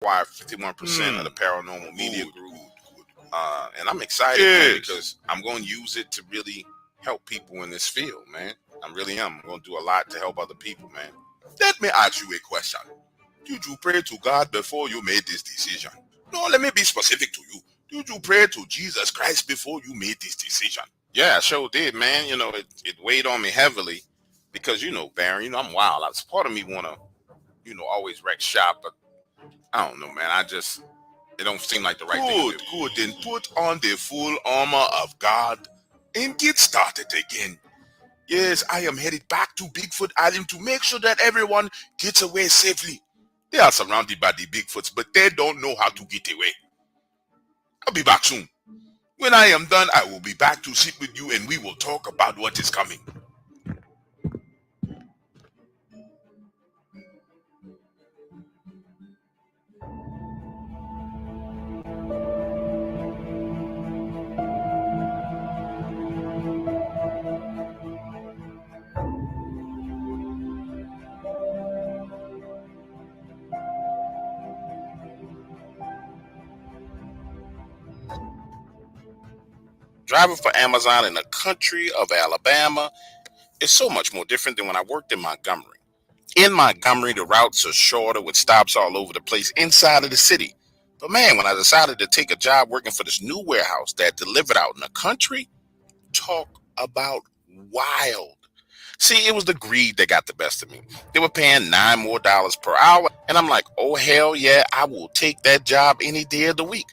acquired 51% of the paranormal media group. And I'm excited, man, because I'm going to use it to really help people in this field, man. I really am. I'm going to do a lot to help other people, man. Let me ask you a question. Did you pray to God before you made this decision? No, let me be specific to you. Did you pray to Jesus Christ before you made this decision? Yeah, I sure did, man. You know, it weighed on me heavily because, Baron, I'm wild. It's part of me want to, always wreck shop, but I don't know, man. It don't seem like the right thing to do. Good. Then put on the full armor of God and get started again. Yes, I am headed back to Bigfoot Island to make sure that everyone gets away safely. They are surrounded by the Bigfoots, but they don't know how to get away. I'll be back soon. When I am done, I will be back to sit with you and we will talk about what is coming. Driving for Amazon in the country of Alabama is so much more different than when I worked in Montgomery. In Montgomery, the routes are shorter with stops all over the place inside of the city. But man, when I decided to take a job working for this new warehouse that delivered out in the country, talk about wild. See, it was the greed that got the best of me. They were paying $9 more per hour, and I'm like, oh hell yeah, I will take that job any day of the week.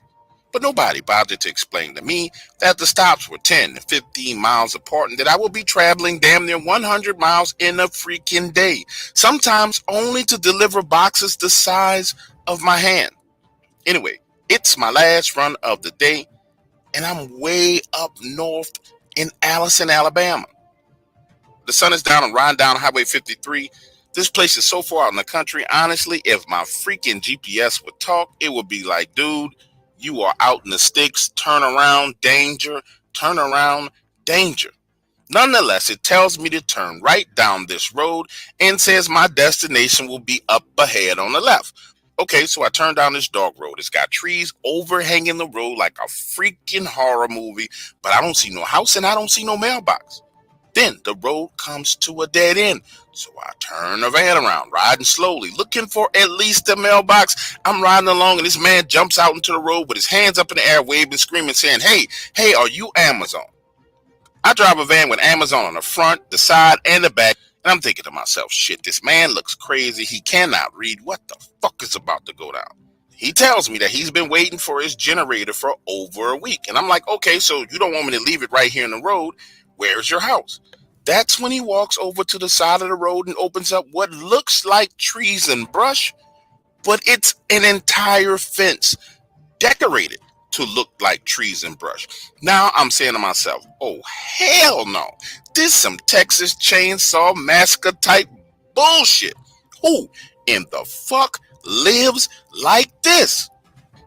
But nobody bothered to explain to me that the stops were 10 to 15 miles apart and that I would be traveling damn near 100 miles in a freaking day, sometimes only to deliver boxes the size of my hand. Anyway, it's my last run of the day, and I'm way up north in Allison, Alabama. The sun is down and riding down Highway 53. This place is so far out in the country, honestly, if my freaking GPS would talk, it would be like, dude, you are out in the sticks, turn around, danger, turn around, danger. Nonetheless, it tells me to turn right down this road and says my destination will be up ahead on the left. Okay, so I turn down this dark road. It's got trees overhanging the road like a freaking horror movie, but I don't see no house and I don't see no mailbox. Then the road comes to a dead end. So I turn the van around, riding slowly, looking for at least a mailbox. I'm riding along and this man jumps out into the road with his hands up in the air, waving, screaming, saying, hey, are you Amazon? I drive a van with Amazon on the front, the side, and the back. And I'm thinking to myself, shit, this man looks crazy. He cannot read. What the fuck is about to go down? He tells me that he's been waiting for his generator for over a week. And I'm like, okay, so you don't want me to leave it right here in the road. Where's your house? That's when he walks over to the side of the road and opens up what looks like trees and brush, but it's an entire fence decorated to look like trees and brush. Now I'm saying to myself, oh, hell no. This some Texas Chainsaw Massacre type bullshit. Who in the fuck lives like this?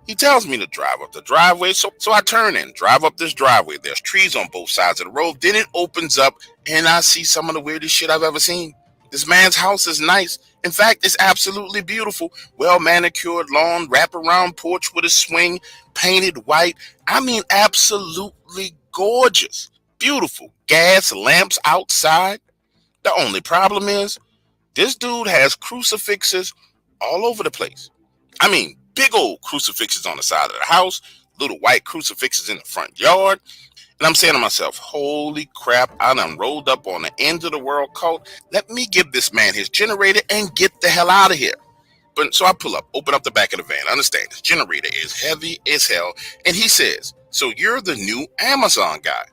He tells me to drive up the driveway, so I turn in, drive up this driveway. There's trees on both sides of the road. Then it opens up, and I see some of the weirdest shit I've ever seen. This man's house is nice. In fact, it's absolutely beautiful. Well-manicured lawn, wraparound porch with a swing, painted white. I mean, absolutely gorgeous. Beautiful. Gas lamps outside. The only problem is, this dude has crucifixes all over the place. I mean, big old crucifixes on the side of the house, little white crucifixes in the front yard. And I'm saying to myself, holy crap, I done rolled up on the end of the world cult. Let me give this man his generator and get the hell out of here. But so I pull up, open up the back of the van. Understand, this generator is heavy as hell. And he says, so you're the new Amazon guy?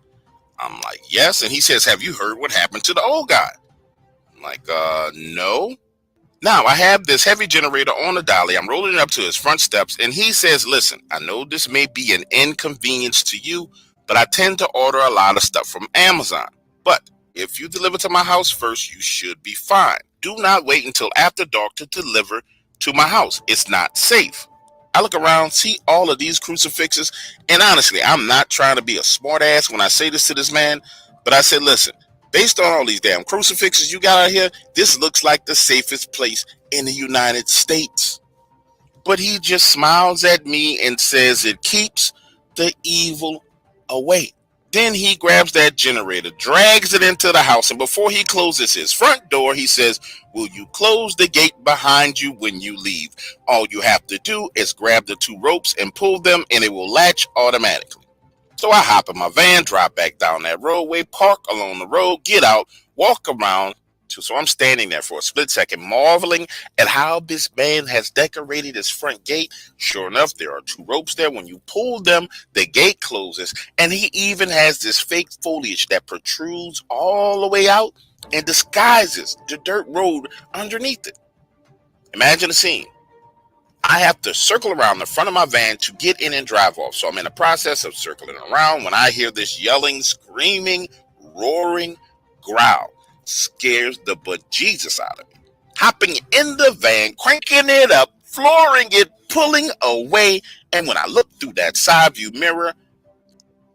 I'm like, yes. And he says, have you heard what happened to the old guy? I'm like, no. Now, I have this heavy generator on the dolly. I'm rolling it up to his front steps, and he says, listen, I know this may be an inconvenience to you, but I tend to order a lot of stuff from Amazon. But if you deliver to my house first, you should be fine. Do not wait until after dark to deliver to my house. It's not safe. I look around, see all of these crucifixes, and honestly, I'm not trying to be a smart ass when I say this to this man, but I said, listen, based on all these damn crucifixes you got out here, this looks like the safest place in the United States. but he just smiles at me and says it keeps the evil away. Then he grabs that generator, drags it into the house, and before he closes his front door, he says, "Will you close the gate behind you when you leave? All you have to do is grab the 2 ropes and pull them, and it will latch automatically." So I hop in my van, drive back down that roadway, park along the road, get out, walk around. So I'm standing there for a split second, marveling at how this man has decorated his front gate. Sure enough, there are 2 ropes there. When you pull them, the gate closes, and he even has this fake foliage that protrudes all the way out and disguises the dirt road underneath it. Imagine the scene. I have to circle around the front of my van to get in and drive off. So I'm in the process of circling around when I hear this yelling, screaming, roaring growl. Scares the bejesus out of me. Hopping in the van, cranking it up, flooring it, pulling away. And when I look through that side view mirror,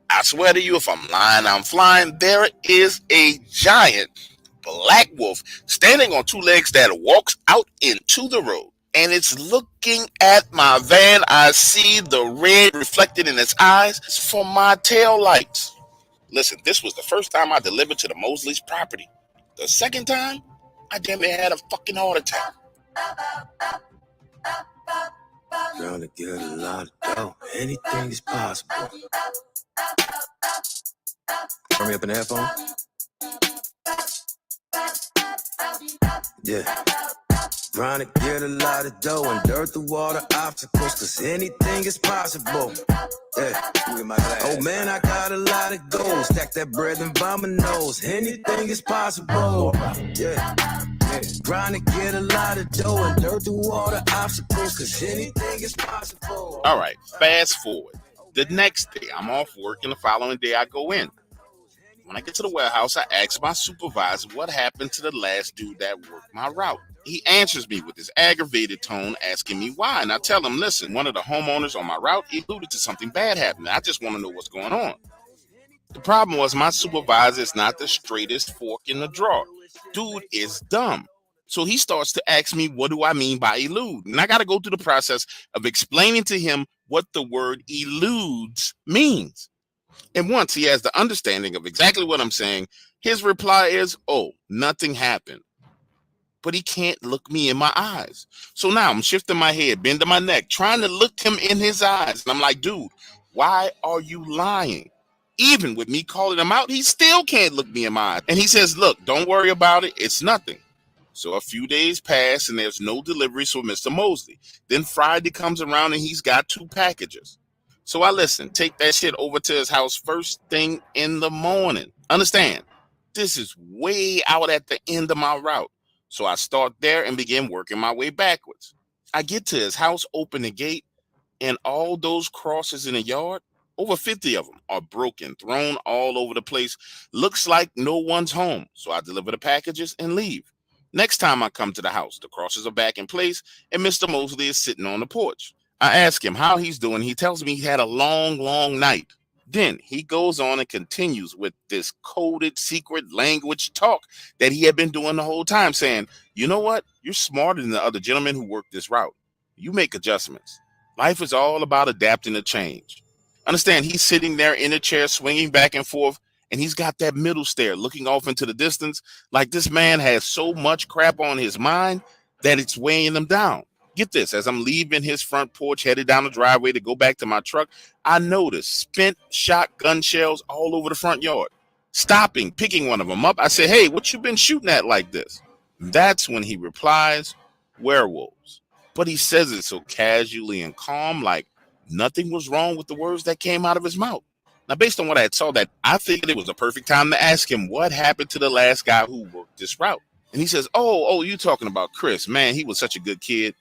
I swear to you, if I'm lying, I'm flying. There is a giant black wolf standing on 2 legs that walks out into the road. And it's looking at my van. I see the red reflected in its eyes from my tail lights. Listen, this was the first time I delivered to the Mosley's property. The second time, I damn near had a fucking heart attack. Trying to get a lot of dough. Anything is possible. Turn me up in the headphone. Yeah. Trying to get a lot of dough and dirt through all the obstacles, cause anything is possible. Yeah. Oh man, I got a lot of goals. Stack that bread and by my nose. Anything is possible. Yeah. Trying to get a lot of dough and dirt through all the obstacles, cause anything is possible. All right, fast forward. The next day, I'm off work, and the following day, I go in. When I get to the warehouse, I ask my supervisor what happened to the last dude that worked my route. He answers me with this aggravated tone, asking me why. And I tell him, listen, one of the homeowners on my route alluded to something bad happening. I just want to know what's going on. The problem was my supervisor is not the straightest fork in the drawer. Dude is dumb. So he starts to ask me, what do I mean by elude? And I got to go through the process of explaining to him what the word eludes means. And once he has the understanding of exactly what I'm saying, his reply is, oh, nothing happened. But he can't look me in my eyes. So now I'm shifting my head, bending my neck, trying to look him in his eyes. And I'm like, dude, why are you lying? Even with me calling him out, he still can't look me in my eyes. And he says, look, don't worry about it. It's nothing. So a few days pass and there's no deliveries for Mr. Mosley. Then Friday comes around and he's got 2 packages. So I listen, take that shit over to his house first thing in the morning. Understand, this is way out at the end of my route. So I start there and begin working my way backwards. I get to his house, open the gate, and all those crosses in the yard, over 50 of them, are broken, thrown all over the place. Looks like no one's home. So I deliver the packages and leave. Next time I come to the house, the crosses are back in place, and Mr. Mosley is sitting on the porch. I ask him how he's doing. He tells me he had a long, long night. Then he goes on and continues with this coded secret language talk that he had been doing the whole time, saying, you know what? You're smarter than the other gentlemen who work this route. You make adjustments. Life is all about adapting to change. Understand, he's sitting there in a chair, swinging back and forth, and he's got that middle stare looking off into the distance like this man has so much crap on his mind that it's weighing him down. Get this, as I'm leaving his front porch, headed down the driveway to go back to my truck, I notice spent shotgun shells all over the front yard. Stopping, picking one of them up, I say, hey, what you been shooting at like this? That's when he replies, werewolves. But he says it so casually and calm, like nothing was wrong with the words that came out of his mouth. Now, based on what I had saw, that I figured it was a perfect time to ask him what happened to the last guy who worked this route. And he says, oh, you talking about Chris. Man, he was such a good kid.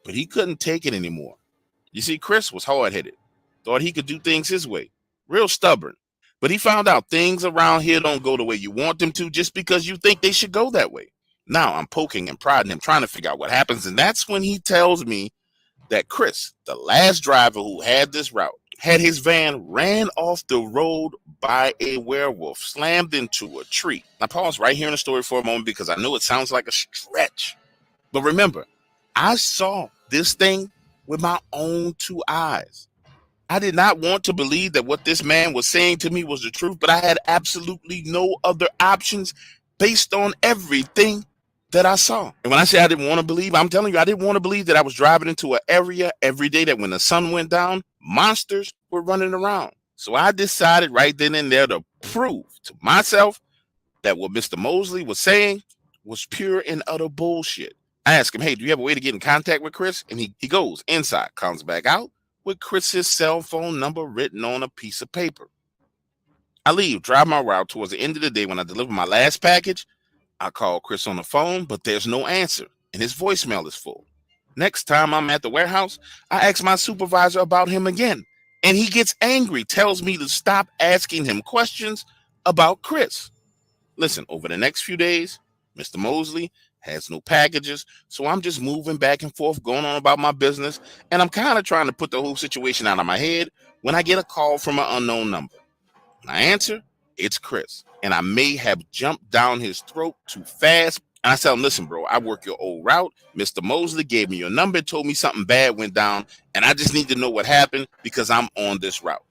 But he couldn't take it anymore. You see, Chris was hard-headed, thought he could do things his way, real stubborn. But he found out things around here don't go the way you want them to just because you think they should go that way. Now I'm poking and prodding him, trying to figure out what happens. And that's when he tells me that Chris, the last driver who had this route, had his van ran off the road by a werewolf, slammed into a tree. Now pause right here in the story for a moment because I know it sounds like a stretch. But remember, I saw this thing with my own two eyes. I did not want to believe that what this man was saying to me was the truth, but I had absolutely no other options based on everything that I saw. And when I say I didn't want to believe, I'm telling you, I didn't want to believe that I was driving into an area every day that when the sun went down, monsters were running around. So I decided right then and there to prove to myself that what Mr. Mosley was saying was pure and utter bullshit. I asked him, hey, do you have a way to get in contact with Chris? And he goes inside, comes back out with Chris's cell phone number written on a piece of paper. I leave, drive my route. Towards the end of the day, when I deliver my last package, I call Chris on the phone, but there's no answer, and his voicemail is full. Next time I'm at the warehouse, I ask my supervisor about him again, and he gets angry, tells me to stop asking him questions about Chris. Listen, over the next few days, Mr. Mosley has no packages, so I'm just moving back and forth, going on about my business, and I'm kind of trying to put the whole situation out of my head when I get a call from an unknown number. When I answer, it's Chris, and I may have jumped down his throat too fast. And I tell him, listen, bro, I work your old route. Mr. Mosley gave me your number, told me something bad went down, and I just need to know what happened because I'm on this route.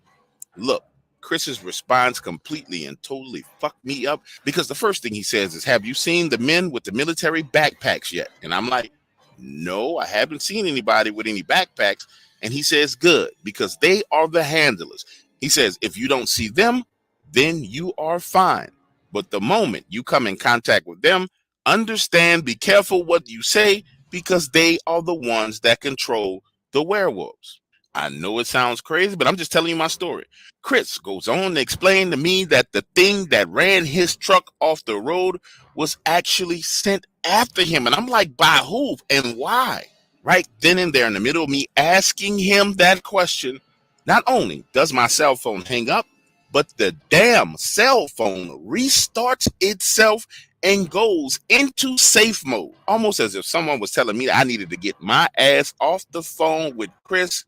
Look, Chris's response completely and totally fucked me up because the first thing he says is, have you seen the men with the military backpacks yet? And I'm like, no, I haven't seen anybody with any backpacks. And he says, good, because they are the handlers. He says, if you don't see them, then you are fine. But the moment you come in contact with them, understand, be careful what you say, because they are the ones that control the werewolves. I know it sounds crazy, but I'm just telling you my story. Chris goes on to explain to me that the thing that ran his truck off the road was actually sent after him. And I'm like, by who and why? Right then and there, in the middle of me asking him that question, not only does my cell phone hang up, but the damn cell phone restarts itself and goes into safe mode, almost as if someone was telling me that I needed to get my ass off the phone with Chris.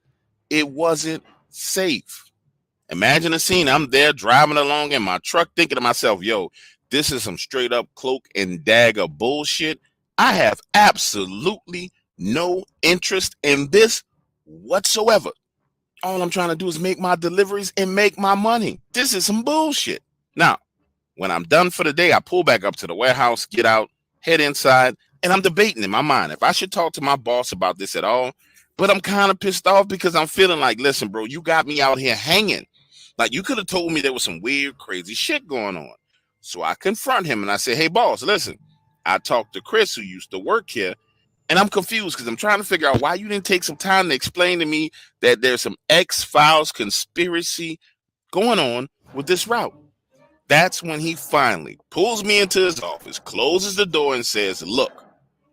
It wasn't safe. Imagine a scene. I'm there driving along in my truck thinking to myself, yo, this is some straight up cloak and dagger bullshit. I have absolutely no interest in this whatsoever. All I'm trying to do is make my deliveries and make my money. This is some bullshit. Now, when I'm done for the day, I pull back up to the warehouse, get out, head inside, and I'm debating in my mind if I should talk to my boss about this at all. But I'm kind of pissed off because I'm feeling like, listen, bro, you got me out here hanging. Like, you could have told me there was some weird, crazy shit going on. So I confront him and I say, hey, boss, listen, I talked to Chris, who used to work here, and I'm confused because I'm trying to figure out why you didn't take some time to explain to me that there's some X-Files conspiracy going on with this route. That's when he finally pulls me into his office, closes the door, and says, look,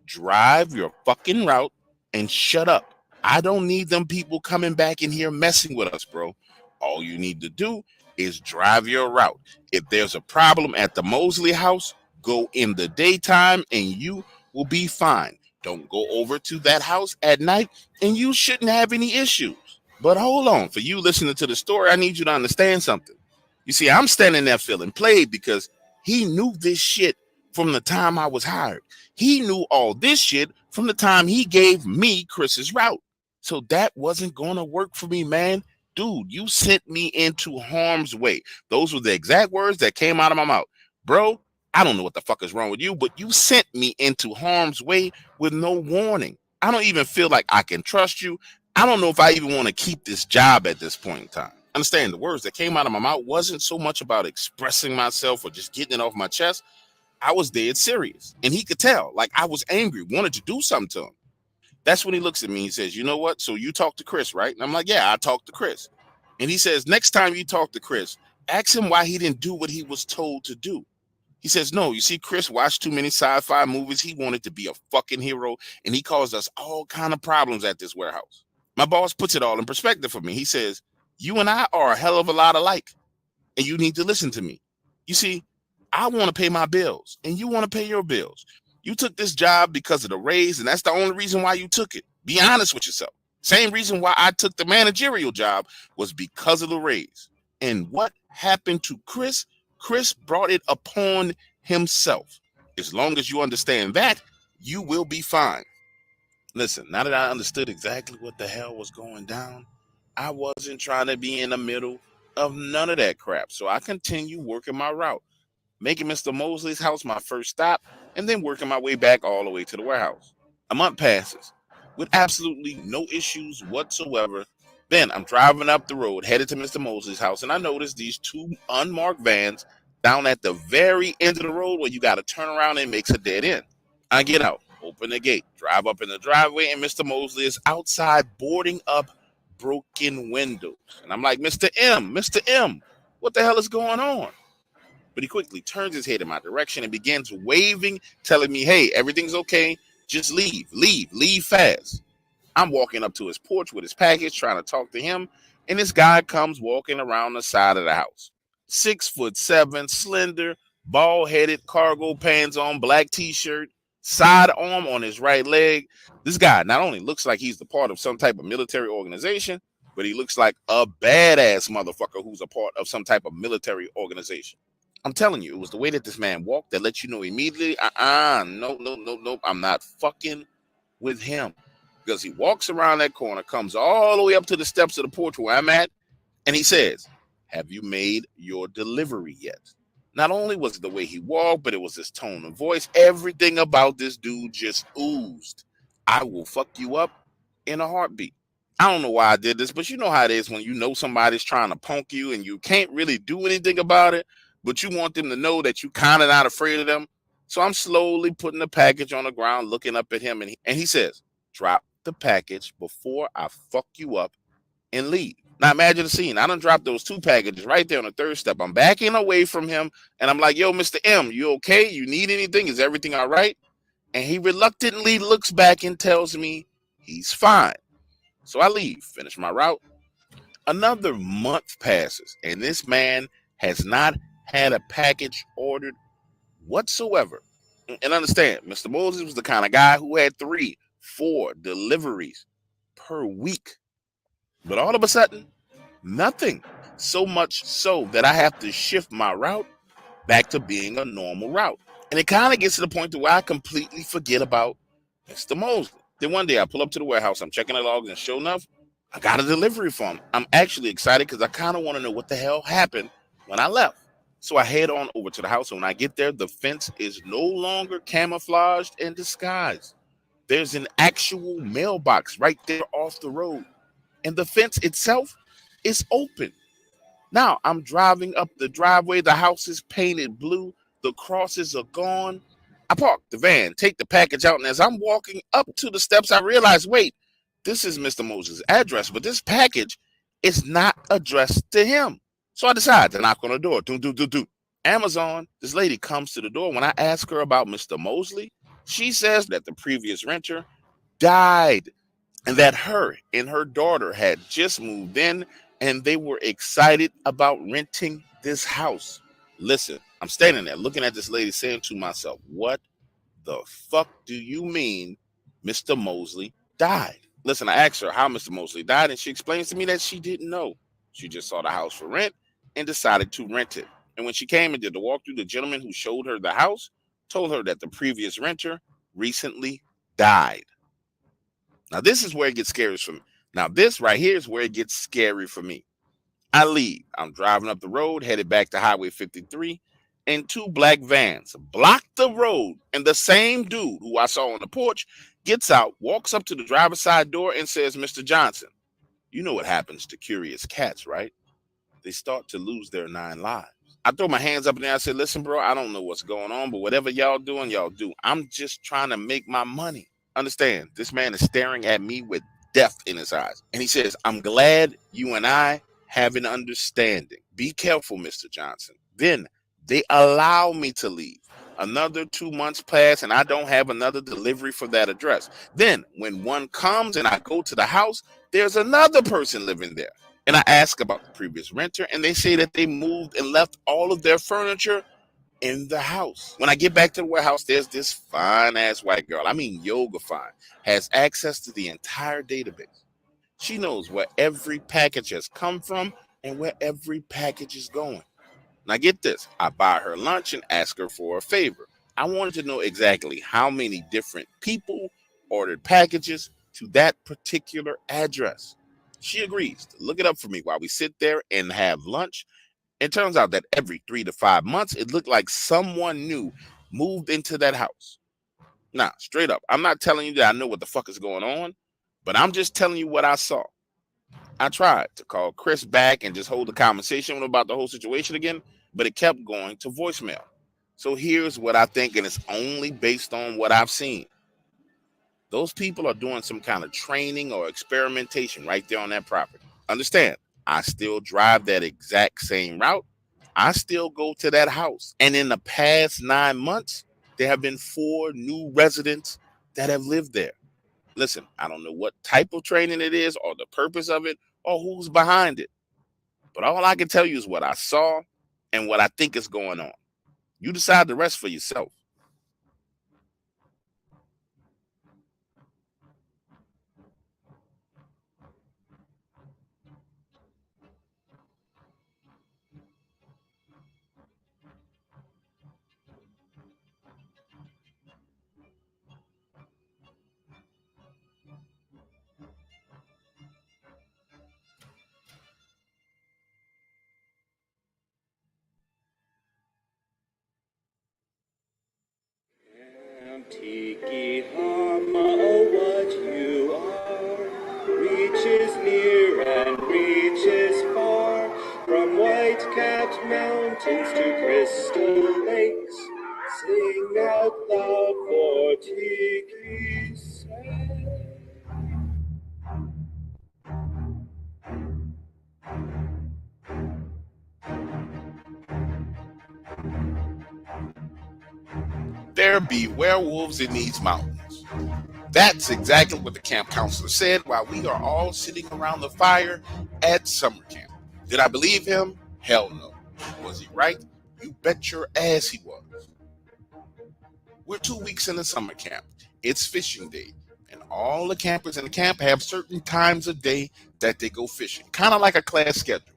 drive your fucking route and shut up. I don't need them people coming back in here messing with us, bro. All you need to do is drive your route. If there's a problem at the Mosley house, go in the daytime and you will be fine. Don't go over to that house at night and you shouldn't have any issues. But hold on, for you listening to the story, I need you to understand something. You see, I'm standing there feeling played because he knew this shit from the time I was hired. He knew all this shit from the time he gave me Chris's route. So that wasn't going to work for me, man. Dude, you sent me into harm's way. Those were the exact words that came out of my mouth. Bro, I don't know what the fuck is wrong with you, but you sent me into harm's way with no warning. I don't even feel like I can trust you. I don't know if I even want to keep this job at this point in time. Understand, the words that came out of my mouth wasn't so much about expressing myself or just getting it off my chest. I was dead serious. And he could tell, like, I was angry, wanted to do something to him. That's when he looks at me. He says, you know what? So you talked to Chris, right? And I'm like, yeah, I talked to Chris. And he says, next time you talk to Chris, ask him why he didn't do what he was told to do. He says, no, you see, Chris watched too many sci-fi movies. He wanted to be a fucking hero, and he caused us all kind of problems at this warehouse. My boss puts it all in perspective for me. He says, you and I are a hell of a lot alike, and you need to listen to me. You see, I want to pay my bills, and you want to pay your bills. You took this job because of the raise, and that's the only reason why you took it. Be honest with yourself. Same reason why I took the managerial job was because of the raise. And what happened to Chris? Chris brought it upon himself. As long as you understand that, you will be fine. Listen, now that I understood exactly what the hell was going down, I wasn't trying to be in the middle of none of that crap. So I continued working my route, making Mr. Mosley's house my first stop, and then working my way back all the way to the warehouse. A month passes with absolutely no issues whatsoever. Then I'm driving up the road, headed to Mr. Mosley's house, and I notice these two unmarked vans down at the very end of the road where you got to turn around and makes a dead end. I get out, open the gate, drive up in the driveway, and Mr. Mosley is outside boarding up broken windows. And I'm like, Mr. M, what the hell is going on? But he quickly turns his head in my direction and begins waving, telling me, hey, everything's okay. Just leave fast. I'm walking up to his porch with his package, trying to talk to him, and this guy comes walking around the side of the house. 6'7", slender, bald-headed, cargo pants on, black t-shirt, side arm on his right leg. This guy not only looks like he's the part of some type of military organization, but he looks like a badass motherfucker who's a part of some type of military organization. I'm telling you, it was the way that this man walked that let you know immediately, no, I'm not fucking with him. Because he walks around that corner, comes all the way up to the steps of the porch where I'm at, and he says, have you made your delivery yet? Not only was it the way he walked, but it was his tone of voice. Everything about this dude just oozed. I will fuck you up in a heartbeat. I don't know why I did this, but you know how it is when you know somebody's trying to punk you and you can't really do anything about it, but you want them to know that you kind of not afraid of them. So I'm slowly putting the package on the ground, looking up at him, and he says, drop the package before I fuck you up and leave. Now imagine the scene. I done dropped those two packages right there on the third step. I'm backing away from him, and I'm like, yo, Mr. M, you okay? You need anything? Is everything all right? And he reluctantly looks back and tells me he's fine. So I leave, finish my route. Another month passes, and this man has not had a package ordered whatsoever. And understand, Mr. Moses was the kind of guy who had 3-4 deliveries per week. But all of a sudden, nothing. So much so that I have to shift my route back to being a normal route. And it kind of gets to the point to where I completely forget about Mr. Mosley. Then one day I pull up to the warehouse, I'm checking the logs, and sure enough, I got a delivery for him. I'm actually excited because I kind of want to know what the hell happened when I left. So I head on over to the house, and when I get there, the fence is no longer camouflaged and disguised. There's an actual mailbox right there off the road, and the fence itself is open. Now I'm driving up the driveway. The house is painted blue. The crosses are gone. I park the van, take the package out, and as I'm walking up to the steps, I realize, wait, this is Mr. Moses' address, but this package is not addressed to him. So I decide to knock on the door. Do. Amazon, this lady comes to the door. When I ask her about Mr. Mosley, she says that the previous renter died and that her and her daughter had just moved in and they were excited about renting this house. Listen, I'm standing there looking at this lady saying to myself, what the fuck do you mean Mr. Mosley died? Listen, I asked her how Mr. Mosley died, and she explains to me that she didn't know. She just saw the house for rent and decided to rent it. And when she came and did the walkthrough, the gentleman who showed her the house told her that the previous renter recently died. Now, this is where it gets scary for me. Now, this right here is where it gets scary for me. I leave. I'm driving up the road, headed back to Highway 53, and two black vans block the road. And the same dude who I saw on the porch gets out, walks up to the driver's side door, and says, Mr. Johnson, you know what happens to curious cats, right? They start to lose their 9 lives. I throw my hands up in there. I said, listen, bro, I don't know what's going on, but whatever y'all doing, y'all do. I'm just trying to make my money. Understand, this man is staring at me with death in his eyes. And he says, I'm glad you and I have an understanding. Be careful, Mr. Johnson. Then they allow me to leave. Another 2 months pass and I don't have another delivery for that address. Then when one comes and I go to the house, there's another person living there. And I ask about the previous renter, and they say that they moved and left all of their furniture in the house. When I get back to the warehouse, there's this fine ass white girl. I mean, yoga fine, has access to the entire database. She knows where every package has come from and where every package is going. Now get this, I buy her lunch and ask her for a favor. I wanted to know exactly how many different people ordered packages to that particular address. She agrees to look it up for me while we sit there and have lunch. It turns out that every 3 to 5 months, it looked like someone new moved into that house. Now, straight up, I'm not telling you that I know what the fuck is going on, but I'm just telling you what I saw. I tried to call Chris back and just hold the conversation with him about the whole situation again, but it kept going to voicemail. So here's what I think, and it's only based on what I've seen. Those people are doing some kind of training or experimentation right there on that property. Understand, I still drive that exact same route. I still go to that house. And in the past 9 months, there have been 4 new residents that have lived there. Listen, I don't know what type of training it is or the purpose of it or who's behind it. But all I can tell you is what I saw and what I think is going on. You decide the rest for yourself. Tiki Hama, oh what you are, reaches near and reaches far, from white-capped mountains to crystal lakes, sing out loud for Tiki's sake. There be werewolves in these mountains. That's exactly what the camp counselor said while we are all sitting around the fire at summer camp. Did I believe him? Hell no. Was he right? You bet your ass he was. We're 2 weeks in the summer camp. It's fishing day, and all the campers in the camp have certain times of day that they go fishing, kind of like a class schedule,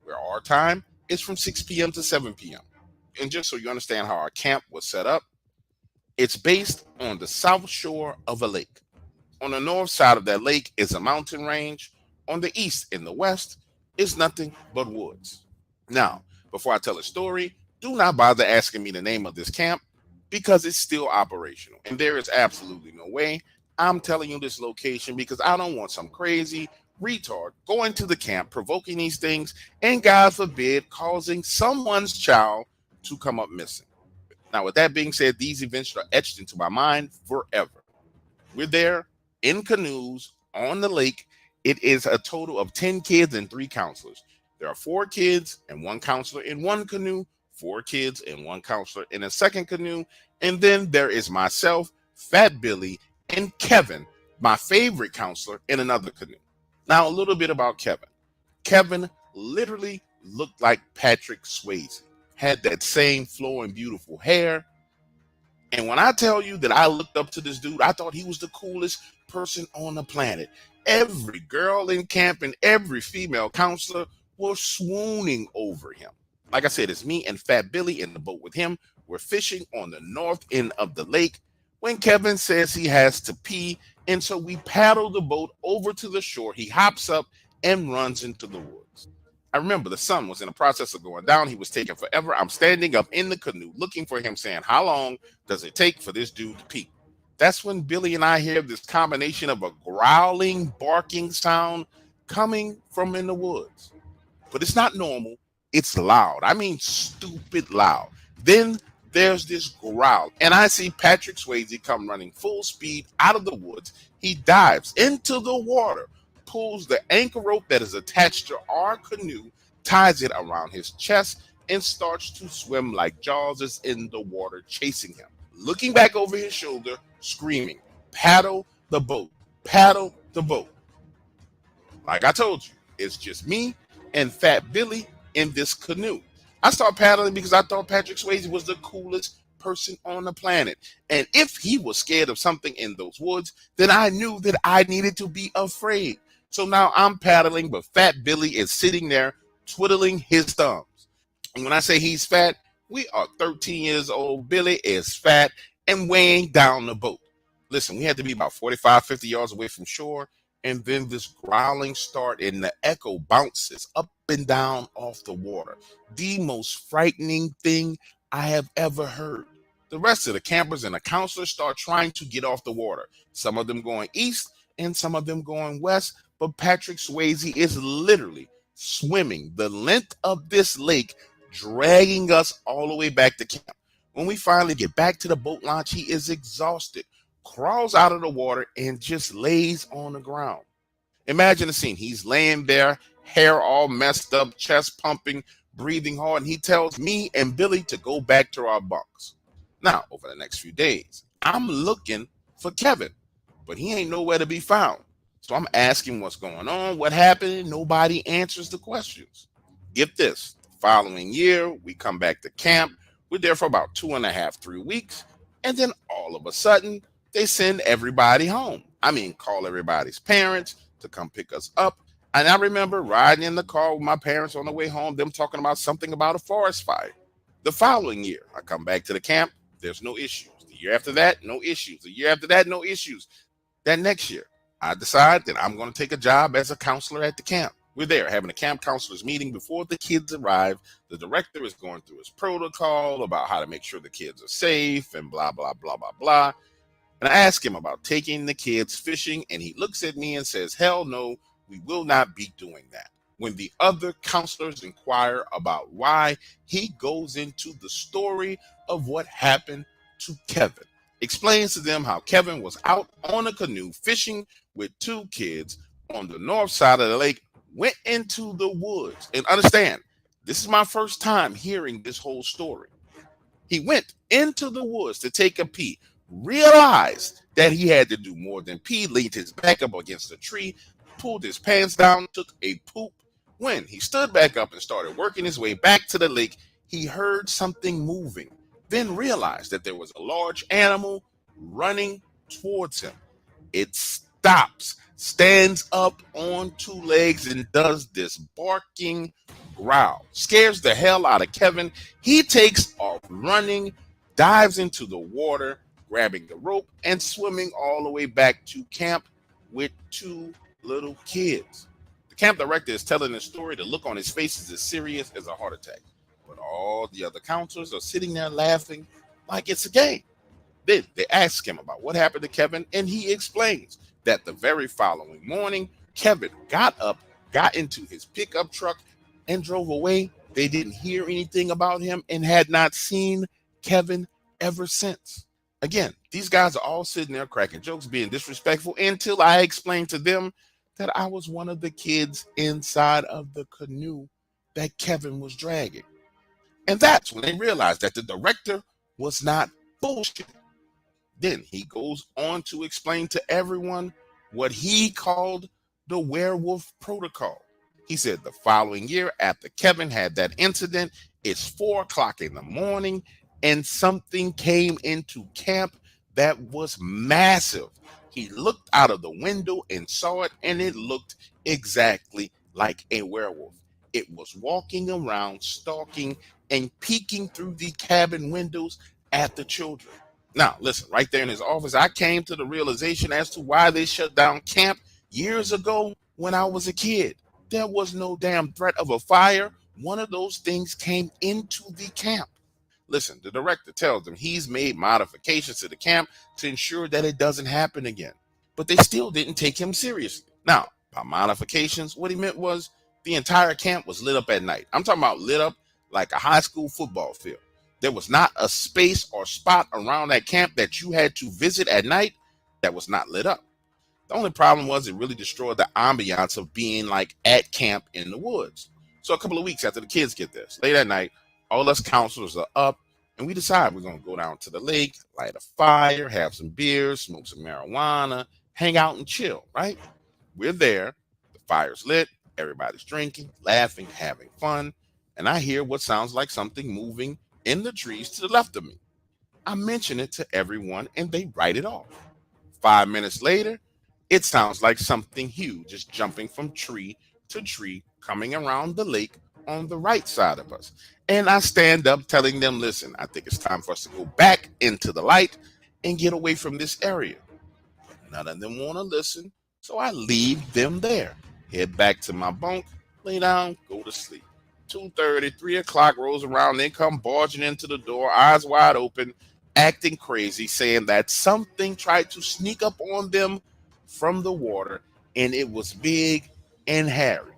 where our time is from 6 p.m. to 7 p.m. And just so you understand how our camp was set up, it's based on the south shore of a lake. On the north side of that lake is a mountain range. On the east and the west is nothing but woods. Now, before I tell a story, do not bother asking me the name of this camp because it's still operational. And there is absolutely no way I'm telling you this location because I don't want some crazy retard going to the camp, provoking these things, and God forbid, causing someone's child to come up missing. Now, with that being said, these events are etched into my mind forever. We're there in canoes on the lake. It is a total of 10 kids and 3 counselors. There are 4 kids and 1 counselor in one canoe, 4 kids and 1 counselor in a second canoe. And then there is myself, Fat Billy, and Kevin, my favorite counselor, in another canoe. Now, a little bit about Kevin. Kevin literally looked like Patrick Swayze, had that same flowing, beautiful hair. And when I tell you that I looked up to this dude, I thought he was the coolest person on the planet. Every girl in camp and every female counselor was swooning over him. Like I said, it's me and Fat Billy in the boat with him. We're fishing on the north end of the lake when Kevin says he has to pee. And so we paddle the boat over to the shore. He hops up and runs into the woods. I remember the sun was in the process of going down. He was taking forever. I'm standing up in the canoe looking for him, saying, how long does it take for this dude to pee? That's when Billy and I hear this combination of a growling, barking sound coming from in the woods. But it's not normal. It's loud. I mean, stupid loud. Then there's this growl, and I see Patrick Swayze come running full speed out of the woods. He dives into the water, pulls the anchor rope that is attached to our canoe, ties it around his chest, and starts to swim like Jaws is in the water chasing him. Looking back over his shoulder, screaming, paddle the boat, paddle the boat. Like I told you, it's just me and Fat Billy in this canoe. I started paddling because I thought Patrick Swayze was the coolest person on the planet. And if he was scared of something in those woods, then I knew that I needed to be afraid. So now I'm paddling, but Fat Billy is sitting there twiddling his thumbs. And when I say he's fat, we are 13 years old. Billy is fat and weighing down the boat. Listen, we had to be about 45, 50 yards away from shore, and then this growling start and the echo bounces up and down off the water. The most frightening thing I have ever heard. The rest of the campers and the counselors start trying to get off the water. Some of them going east and some of them going west, but Patrick Swayze is literally swimming the length of this lake, dragging us all the way back to camp. When we finally get back to the boat launch, he is exhausted, crawls out of the water, and just lays on the ground. Imagine the scene. He's laying there, hair all messed up, chest pumping, breathing hard, and he tells me and Billy to go back to our bunks. Now, over the next few days, I'm looking for Kevin, but he ain't nowhere to be found. So I'm asking what's going on, what happened, nobody answers the questions. Get this, the following year, we come back to camp. We're there for about 2.5, 3 weeks, and then all of a sudden, they send everybody home. I mean, call everybody's parents to come pick us up. And I remember riding in the car with my parents on the way home, them talking about something about a forest fire. The following year, I come back to the camp, there's no issues. The year after that, no issues. The year after that, no issues. That next year, I decide that I'm going to take a job as a counselor at the camp. We're there having a camp counselors meeting before the kids arrive. The director is going through his protocol about how to make sure the kids are safe and blah, blah, blah, blah, blah. And I ask him about taking the kids fishing, and he looks at me and says, hell no, we will not be doing that. When the other counselors inquire about why, he goes into the story of what happened to Kevin. Explains to them how Kevin was out on a canoe fishing with 2 kids on the north side of the lake, went into the woods. And understand, this is my first time hearing this whole story. He went into the woods to take a pee, realized that he had to do more than pee, leaned his back up against a tree, pulled his pants down, took a poop. When he stood back up and started working his way back to the lake, he heard something moving, then realized that there was a large animal running towards him. It stops, stands up on 2 legs, and does this barking growl. Scares the hell out of Kevin. He takes off running, dives into the water, grabbing the rope and swimming all the way back to camp with 2 little kids. The camp director is telling the story. The look on his face is as serious as a heart attack. But all the other counselors are sitting there laughing like it's a game. Then they ask him about what happened to Kevin, and he explains that the very following morning, Kevin got up, got into his pickup truck, and drove away. They didn't hear anything about him and had not seen Kevin ever since. Again, these guys are all sitting there cracking jokes, being disrespectful, until I explained to them that I was one of the kids inside of the canoe that Kevin was dragging. And that's when they realized that the director was not bullshit. Then he goes on to explain to everyone what he called the werewolf protocol. He said the following year, after Kevin had that incident, it's 4 o'clock in the morning, and something came into camp that was massive. He looked out of the window and saw it, and it looked exactly like a werewolf. It was walking around, stalking, and peeking through the cabin windows at the children. Now, listen, right there in his office, I came to the realization as to why they shut down camp years ago when I was a kid. There was no damn threat of a fire. One of those things came into the camp. Listen, the director tells them he's made modifications to the camp to ensure that it doesn't happen again. But they still didn't take him seriously. Now, by modifications, what he meant was the entire camp was lit up at night. I'm talking about lit up like a high school football field. There was not a space or spot around that camp that you had to visit at night that was not lit up. The only problem was it really destroyed the ambiance of being like at camp in the woods. So a couple of weeks after the kids get there, late at night, all us counselors are up, and we decide we're going to go down to the lake, light a fire, have some beers, smoke some marijuana, hang out and chill, right? We're there, the fire's lit, everybody's drinking, laughing, having fun, and I hear what sounds like something moving in the trees to the left of me. I mention it to everyone, and they write it off. 5 minutes later, it sounds like something huge is jumping from tree to tree, coming around the lake on the right side of us. And I stand up telling them, listen, I think it's time for us to go back into the light and get away from this area. None of them want to listen, so I leave them there. Head back to my bunk, lay down, go to sleep. 2:30, 3 o'clock rolls around, they come barging into the door, eyes wide open, acting crazy, saying that something tried to sneak up on them from the water, and it was big and hairy.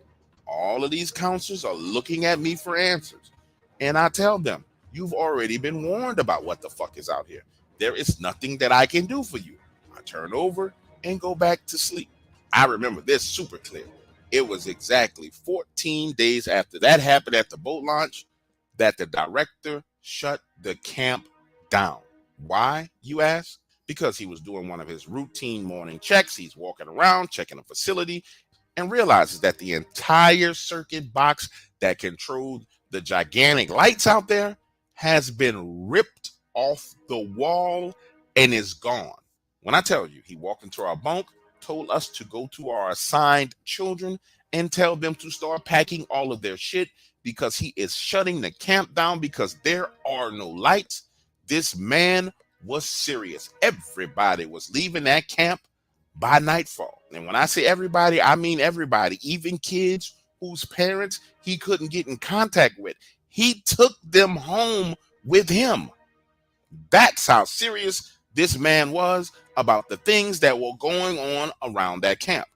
All of these counselors are looking at me for answers. And I tell them, you've already been warned about what the fuck is out here. There is nothing that I can do for you. I turn over and go back to sleep. I remember this super clear. It was exactly 14 days after that happened at the boat launch that the director shut the camp down. Why, you ask? Because he was doing one of his routine morning checks. He's walking around, checking the facility, and realizes that the entire circuit box that controlled the gigantic lights out there has been ripped off the wall and is gone. When I tell you, he walked into our bunk, told us to go to our assigned children and tell them to start packing all of their shit because he is shutting the camp down because there are no lights. This man was serious. Everybody was leaving that camp by nightfall. And when I say everybody, I mean everybody, even kids whose parents he couldn't get in contact with. He took them home with him. That's how serious this man was about the things that were going on around that camp.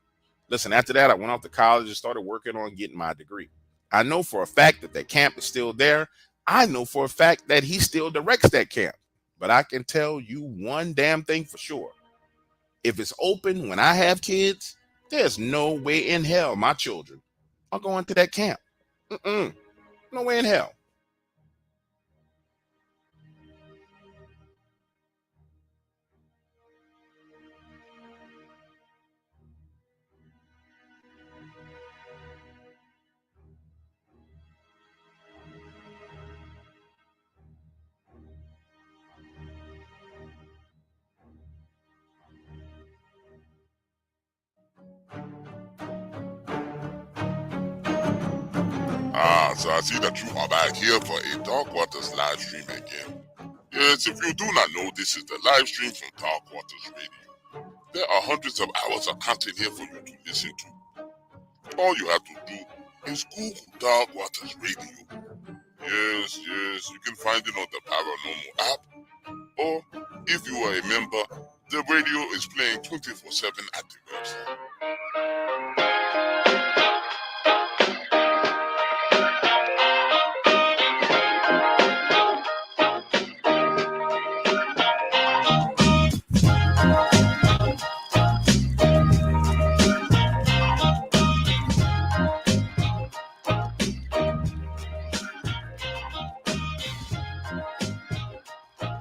Listen, after that, I went off to college and started working on getting my degree. I know for a fact that camp is still there. I know for a fact that he still directs that camp. But I can tell you one damn thing for sure. If it's open when I have kids, there's no way in hell my children are going to that camp. No way in hell. So I see that you are back here for a Darkwaters live stream again. Yes, if you do not know, this is the live stream from Darkwaters Radio. There are hundreds of hours of content here for you to listen to. All you have to do is Google Darkwaters Radio. Yes, you can find it on the Paranormal app. Or, if you are a member, the radio is playing 24/7 at the website.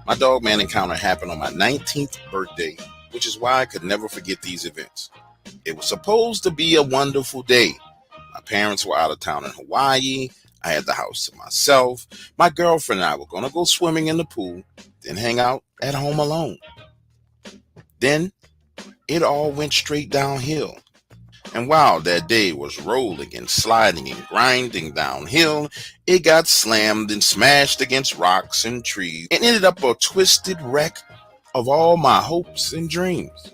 My Dogman encounter happened on my 19th birthday, which is why I could never forget these events. It was supposed to be a wonderful day. My parents were out of town in Hawaii. I had the house to myself. My girlfriend and I were going to go swimming in the pool, then hang out at home alone. Then it all went straight downhill. And while that day was rolling and sliding and grinding downhill, it got slammed and smashed against rocks and trees and ended up a twisted wreck of all my hopes and dreams.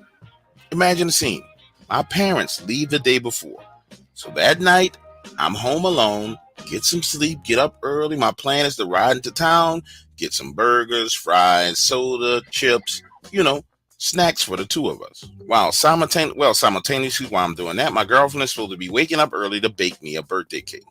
Imagine the scene. My parents leave the day before. So that night, I'm home alone, get some sleep, get up early. My plan is to ride into town, get some burgers, fries, soda, chips, snacks for the two of us. Simultaneously while I'm doing that, my girlfriend is supposed to be waking up early to bake me a birthday cake.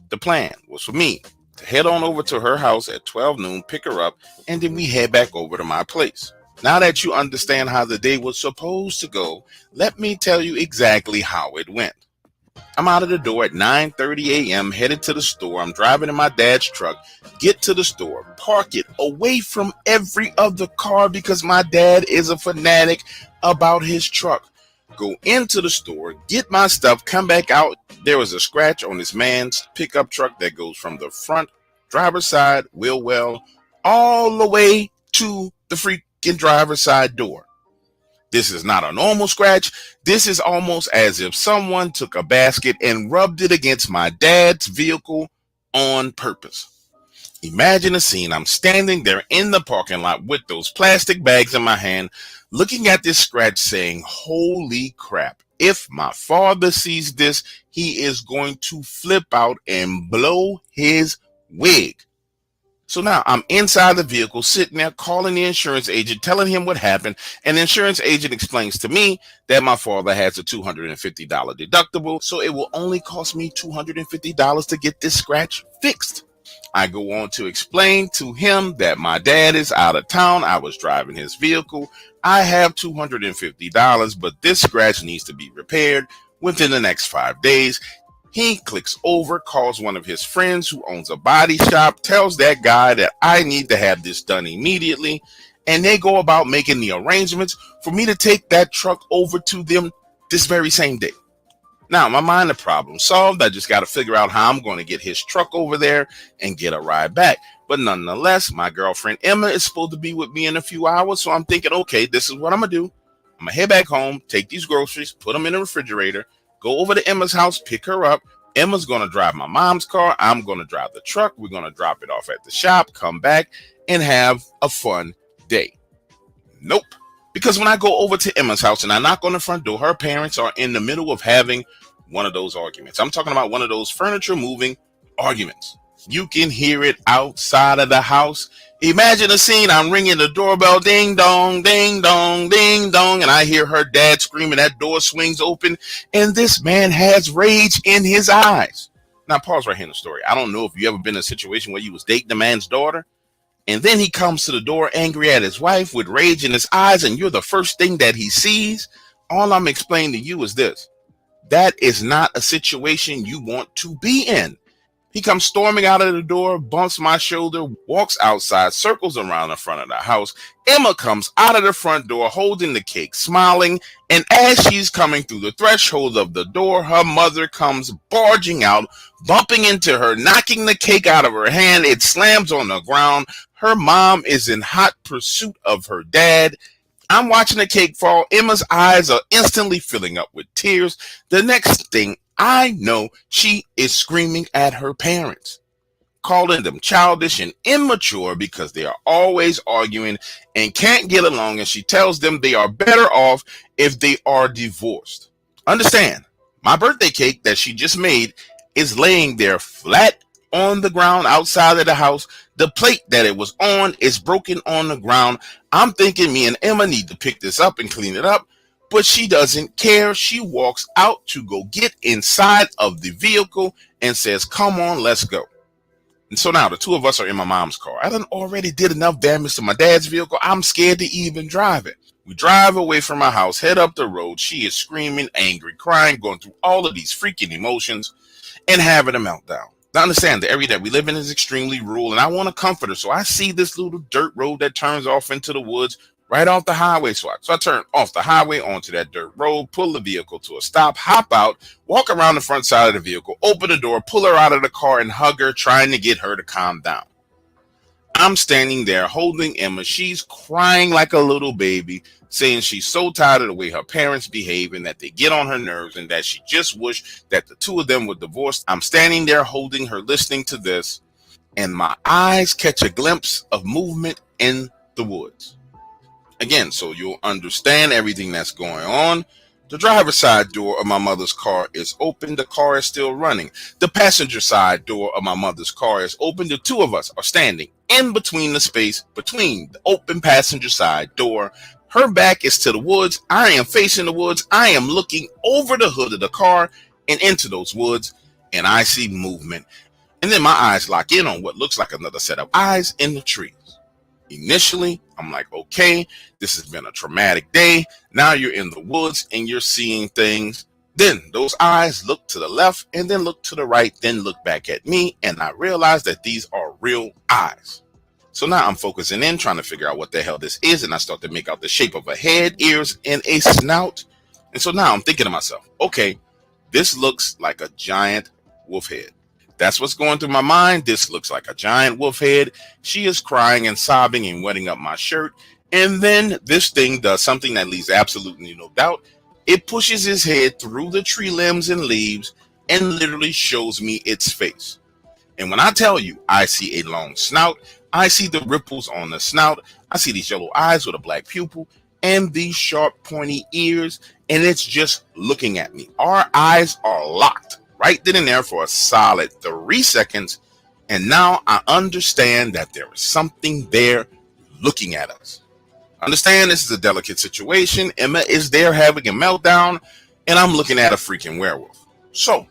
The plan was for me to head on over to her house at 12 noon, pick her up, and then we head back over to my place. Now that you understand how the day was supposed to go, let me tell you exactly how it went. I'm out of the door at 9:30 a.m., headed to the store. I'm driving in my dad's truck, get to the store, park it away from every other car because my dad is a fanatic about his truck. Go into the store, get my stuff, come back out. There was a scratch on this man's pickup truck that goes from the front driver's side wheel well all the way to the freaking driver's side door. This is not a normal scratch. This is almost as if someone took a basket and rubbed it against my dad's vehicle on purpose. Imagine a scene. I'm standing there in the parking lot with those plastic bags in my hand, looking at this scratch saying, holy crap. If my father sees this, he is going to flip out and blow his wig. So now I'm inside the vehicle, sitting there calling the insurance agent, telling him what happened. And the insurance agent explains to me that my father has a $250 deductible, so it will only cost me $250 to get this scratch fixed. I go on to explain to him that my dad is out of town. I was driving his vehicle. I have $250, but this scratch needs to be repaired within the next 5 days. He clicks over, calls one of his friends who owns a body shop, tells that guy that I need to have this done immediately, and they go about making the arrangements for me to take that truck over to them this very same day. Now, in my mind, the problem solved. I just got to figure out how I'm going to get his truck over there and get a ride back. But nonetheless, my girlfriend Emma is supposed to be with me in a few hours, so I'm thinking, okay, this is what I'm going to do. I'm going to head back home, take these groceries, put them in the refrigerator, go over to Emma's house, pick her up. Emma's going to drive my mom's car. I'm going to drive the truck. We're going to drop it off at the shop, come back, and have a fun day. Nope. Because when I go over to Emma's house and I knock on the front door, her parents are in the middle of having one of those arguments. I'm talking about one of those furniture moving arguments. You can hear it outside of the house. Imagine a scene. I'm ringing the doorbell, ding dong, ding dong, ding dong, and I hear her dad screaming. That door swings open, and this man has rage in his eyes. Now, pause right here in the story. I don't know if you ever been in a situation where you was dating a man's daughter, and then he comes to the door angry at his wife with rage in his eyes, and you're the first thing that he sees. All I'm explaining to you is this. That is not a situation you want to be in. He comes storming out of the door, bumps my shoulder, walks outside, circles around the front of the house. Emma comes out of the front door holding the cake, smiling, and as she's coming through the threshold of the door, her mother comes barging out, bumping into her, knocking the cake out of her hand. It slams on the ground. Her mom is in hot pursuit of her dad. I'm watching the cake fall. Emma's eyes are instantly filling up with tears. The next thing I know, she is screaming at her parents, calling them childish and immature because they are always arguing and can't get along, and she tells them they are better off if they are divorced. Understand, my birthday cake that she just made is laying there flat on the ground outside of the house. The plate that it was on is broken on the ground. I'm thinking me and Emma need to pick this up and clean it up, but she doesn't care. She walks out to go get inside of the vehicle and says, come on, let's go. And so now the two of us are in my mom's car. I done already did enough damage to my dad's vehicle. I'm scared to even drive it. We drive away from my house, head up the road. She is screaming, angry, crying, going through all of these freaking emotions and having a meltdown. Now understand, the area that we live in is extremely rural, and I want to comfort her. So I see this little dirt road that turns off into the woods right off the highway. So I turn off the highway onto that dirt road, pull the vehicle to a stop, hop out, walk around the front side of the vehicle, open the door, pull her out of the car, and hug her, trying to get her to calm down. I'm standing there holding Emma. She's crying like a little baby, saying she's so tired of the way her parents behave and that they get on her nerves and that she just wished that the two of them were divorced. I'm standing there holding her, listening to this, and my eyes catch a glimpse of movement in the woods. Again, so you'll understand everything that's going on. The driver's side door of my mother's car is open. The car is still running. The passenger side door of my mother's car is open. The two of us are standing in between the space between the open passenger side door. Her back is to the woods. I am facing the woods. I am looking over the hood of the car and into those woods, and I see movement. And then my eyes lock in on what looks like another set of eyes in the trees. Initially, I'm like, okay, this has been a traumatic day. Now you're in the woods and you're seeing things. Then those eyes look to the left and then look to the right, then look back at me. And I realize that these are real eyes. So now I'm focusing in, trying to figure out what the hell this is. And I start to make out the shape of a head, ears, and a snout. And so now I'm thinking to myself, okay, this looks like a giant wolf head. That's what's going through my mind. This looks like a giant wolf head. She is crying and sobbing and wetting up my shirt. And then this thing does something that leaves absolutely no doubt. It pushes his head through the tree limbs and leaves and literally shows me its face. And when I tell you, I see a long snout, I see the ripples on the snout, I see these yellow eyes with a black pupil, and these sharp, pointy ears, and it's just looking at me. Our eyes are locked right then and there for a solid 3 seconds, and now I understand that there is something there looking at us. Understand this is a delicate situation. Emma is there having a meltdown, and I'm looking at a freaking werewolf. So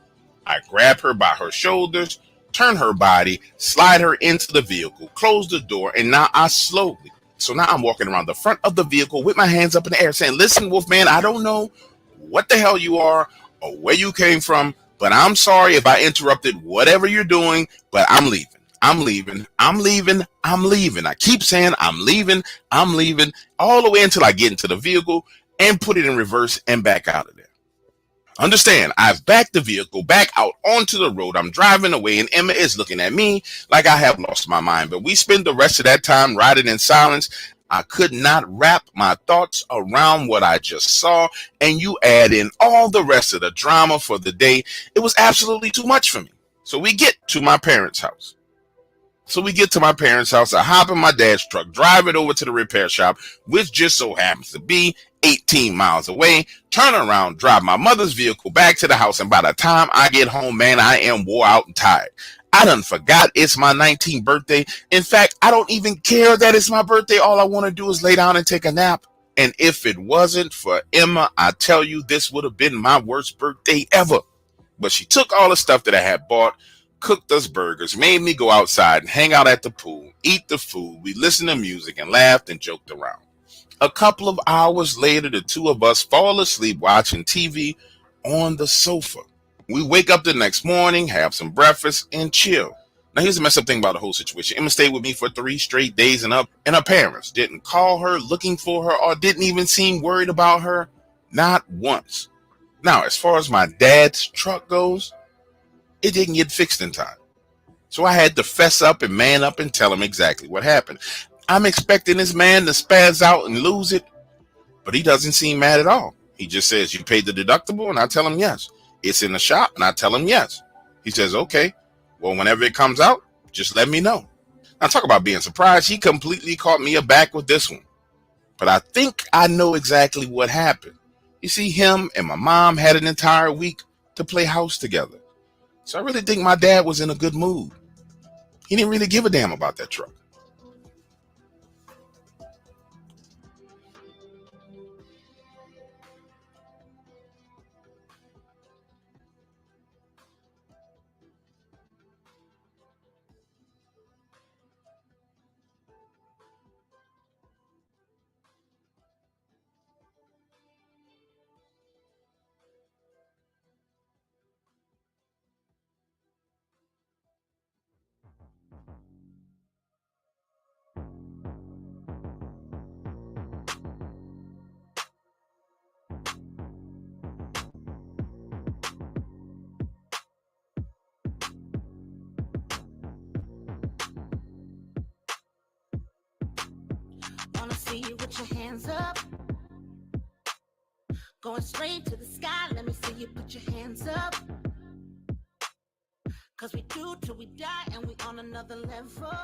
I grab her by her shoulders, turn her body, slide her into the vehicle, close the door, and now I slowly. So now I'm walking around the front of the vehicle with my hands up in the air saying, listen, Wolfman, I don't know what the hell you are or where you came from, but I'm sorry if I interrupted whatever you're doing, but I'm leaving. I'm leaving. I'm leaving. I'm leaving. I keep saying I'm leaving. I'm leaving all the way until I get into the vehicle and put it in reverse and back out of there. Understand, I've backed the vehicle back out onto the road. I'm driving away, and Emma is looking at me like I have lost my mind. But we spend the rest of that time riding in silence. I could not wrap my thoughts around what I just saw, and you add in all the rest of the drama for the day. It was absolutely too much for me. So we get to my parents' house. I hop in my dad's truck, drive it over to the repair shop, which just so happens to be 18 miles away, turn around, drive my mother's vehicle back to the house, and by the time I get home, man, I am wore out and tired. I done forgot it's my 19th birthday. In fact, I don't even care that it's my birthday. All I want to do is lay down and take a nap. And if it wasn't for Emma, I tell you, this would have been my worst birthday ever. But she took all the stuff that I had bought, cooked us burgers, made me go outside and hang out at the pool, eat the food. We listened to music and laughed and joked around. A couple of hours later, the two of us fall asleep watching TV on the sofa. We wake up the next morning, have some breakfast, and chill. Now, here's the messed up thing about the whole situation. Emma stayed with me for 3 straight days and her parents didn't call her looking for her or didn't even seem worried about her. Not once. Now, as far as my dad's truck goes, it didn't get fixed in time. So I had to fess up and man up and tell him exactly what happened. I'm expecting this man to spaz out and lose it, but he doesn't seem mad at all. He just says, you paid the deductible? And I tell him yes. It's in the shop? And I tell him yes. He says, okay, well, whenever it comes out, just let me know. Now, talk about being surprised. He completely caught me aback with this one. But I think I know exactly what happened. You see, him and my mom had an entire week to play house together. So I really think my dad was in a good mood. He didn't really give a damn about that truck. Wanna see you with your hands up, going straight to the sky. Let me see you put your hands up, cause we do till we die and we on another level.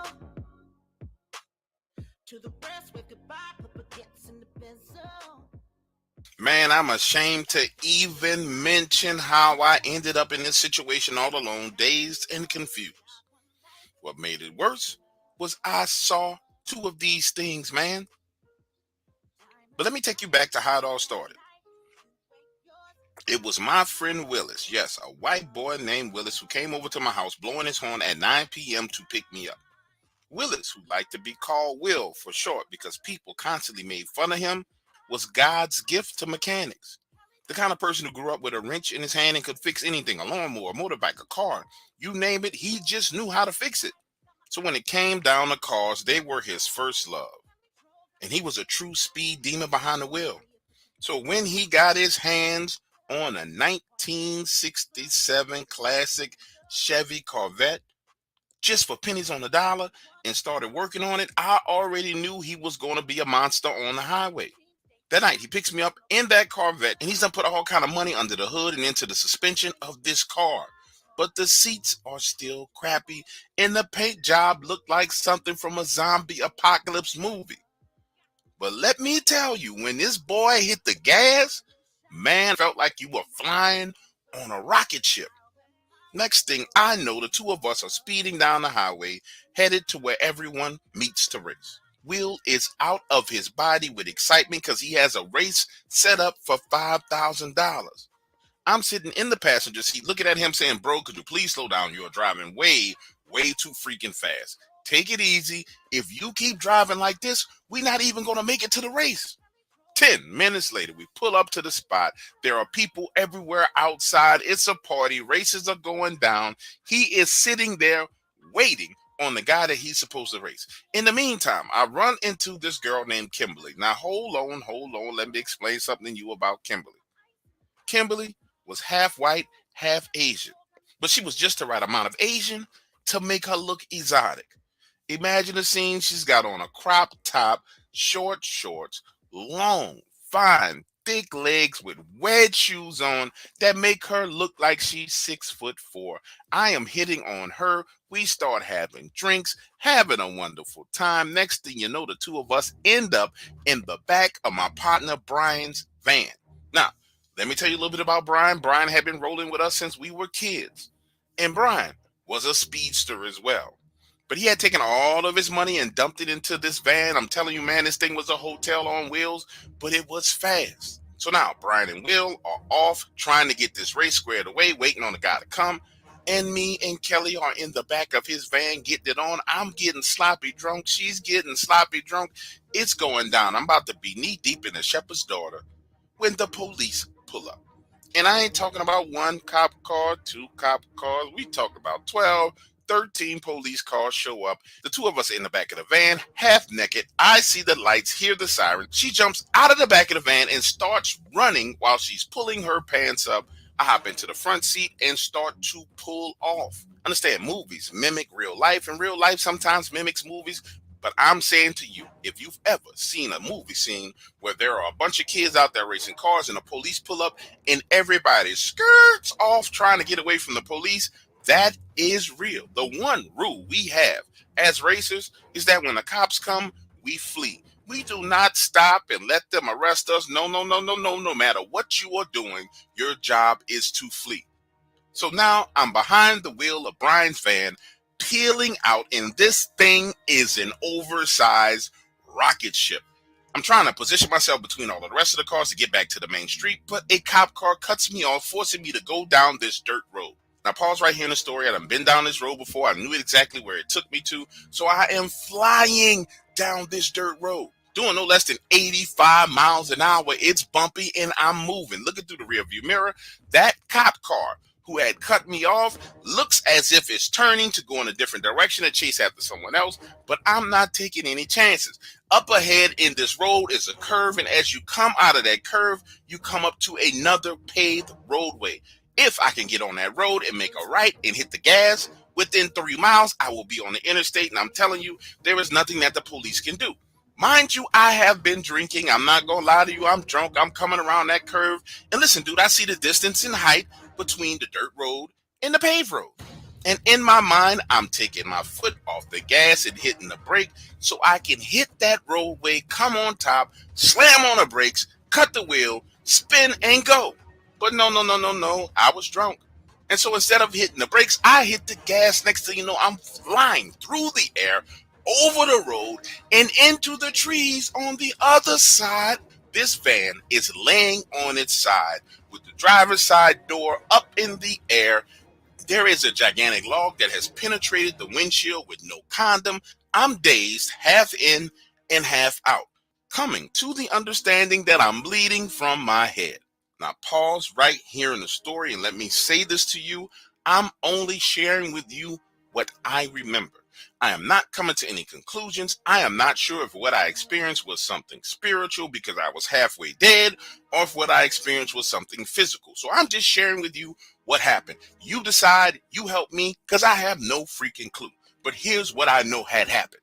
To the rest, wave goodbye, put baguettes in the bezel. Man, I'm ashamed to even mention how I ended up in this situation all alone, dazed and confused. What made it worse was I saw 2 of these things, man. But let me take you back to how it all started. It was my friend Willis, yes, a white boy named Willis, who came over to my house blowing his horn at 9 p.m. to pick me up. Willis, who liked to be called Will for short because people constantly made fun of him, was God's gift to mechanics. The kind of person who grew up with a wrench in his hand and could fix anything, a lawnmower, a motorbike, a car, you name it, he just knew how to fix it. So when it came down to cars, they were his first love. And he was a true speed demon behind the wheel. So when he got his hands on a 1967 classic Chevy Corvette, just for pennies on the dollar, and started working on it, I already knew he was going to be a monster on the highway. That night, he picks me up in that Corvette, and he's done put all kind of money under the hood and into the suspension of this car. but the seats are still crappy, and the paint job looked like something from a zombie apocalypse movie. But let me tell you, when this boy hit the gas, man, felt like you were flying on a rocket ship. Next thing I know, the two of us are speeding down the highway, headed to where everyone meets to race. Will is out of his body with excitement because he has a race set up for $5,000. I'm sitting in the passenger seat looking at him saying, bro, could you please slow down? You're driving way, way too freaking fast. Take it easy. If you keep driving like this, we're not even going to make it to the race. 10 minutes later, we pull up to the spot. There are people everywhere outside. It's a party. Races are going down. He is sitting there waiting on the guy that he's supposed to race. In the meantime, I run into this girl named Kimberly. Now, hold on. Let me explain something to you about Kimberly. Kimberly was half white, half Asian, but she was just the right amount of Asian to make her look exotic. Imagine the scene. She's got on a crop top, short shorts, long, fine, thick legs with wedge shoes on that make her look like she's 6'4". I am hitting on her. We start having drinks, having a wonderful time. Next thing you know, the two of us end up in the back of my partner Brian's van. Now, let me tell you a little bit about Brian. Brian had been rolling with us since we were kids. And Brian was a speedster as well. But he had taken all of his money and dumped it into this van. I'm telling you, man, this thing was a hotel on wheels, but it was fast. So now Brian and Will are off trying to get this race squared away, waiting on the guy to come. And me and Kelly are in the back of his van getting it on. I'm getting sloppy drunk. She's getting sloppy drunk. It's going down. I'm about to be knee deep in the shepherd's daughter when the police pull up. And I ain't talking about one cop car, two cop cars. We talk about 12, 13 police cars show up. The two of us in the back of the van, half naked. I see the lights, hear the siren. She jumps out of the back of the van and starts running while she's pulling her pants up. I hop into the front seat and start to pull off. Understand, movies mimic real life, and real life sometimes mimics movies. But I'm saying to you, if you've ever seen a movie scene where there are a bunch of kids out there racing cars and the police pull up and everybody skirts off trying to get away from the police, that is real. The one rule we have as racers is that when the cops come, we flee. We do not stop and let them arrest us. No. No matter what you are doing, your job is to flee. So now I'm behind the wheel of Brian's van, peeling out, and this thing is an oversized rocket ship. I'm trying to position myself between all of the rest of the cars to get back to the main street, but a cop car cuts me off, forcing me to go down this dirt road. Now, pause right here in the story. I done been down this road before. I knew exactly where it took me to, so I am flying down this dirt road, doing no less than 85 miles an hour. It's bumpy, and I'm moving. Looking through the rearview mirror, that cop car who had cut me off looks as if it's turning to go in a different direction to chase after someone else, but I'm not taking any chances. Up ahead in this road is a curve, and as you come out of that curve, you come up to another paved roadway. If I can get on that road and make a right and hit the gas, within 3 miles, I will be on the interstate, and I'm telling you, there is nothing that the police can do. Mind you, I have been drinking. I'm not going to lie to you. I'm drunk. I'm coming around that curve. And listen, dude, I see the distance in height between the dirt road and the paved road. And in my mind, I'm taking my foot off the gas and hitting the brake so I can hit that roadway, come on top, slam on the brakes, cut the wheel, spin, and go. But no. I was drunk. And so instead of hitting the brakes, I hit the gas. Next thing you know, I'm flying through the air, over the road, and into the trees on the other side. This van is laying on its side with the driver's side door up in the air. There is a gigantic log that has penetrated the windshield with no condom. I'm dazed, half in and half out, coming to the understanding that I'm bleeding from my head. Now pause right here in the story and let me say this to you. I'm only sharing with you what I remember. I am not coming to any conclusions. I am not sure if what I experienced was something spiritual because I was halfway dead, or if what I experienced was something physical. So I'm just sharing with you what happened. You decide, you help me, because I have no freaking clue. But here's what I know had happened.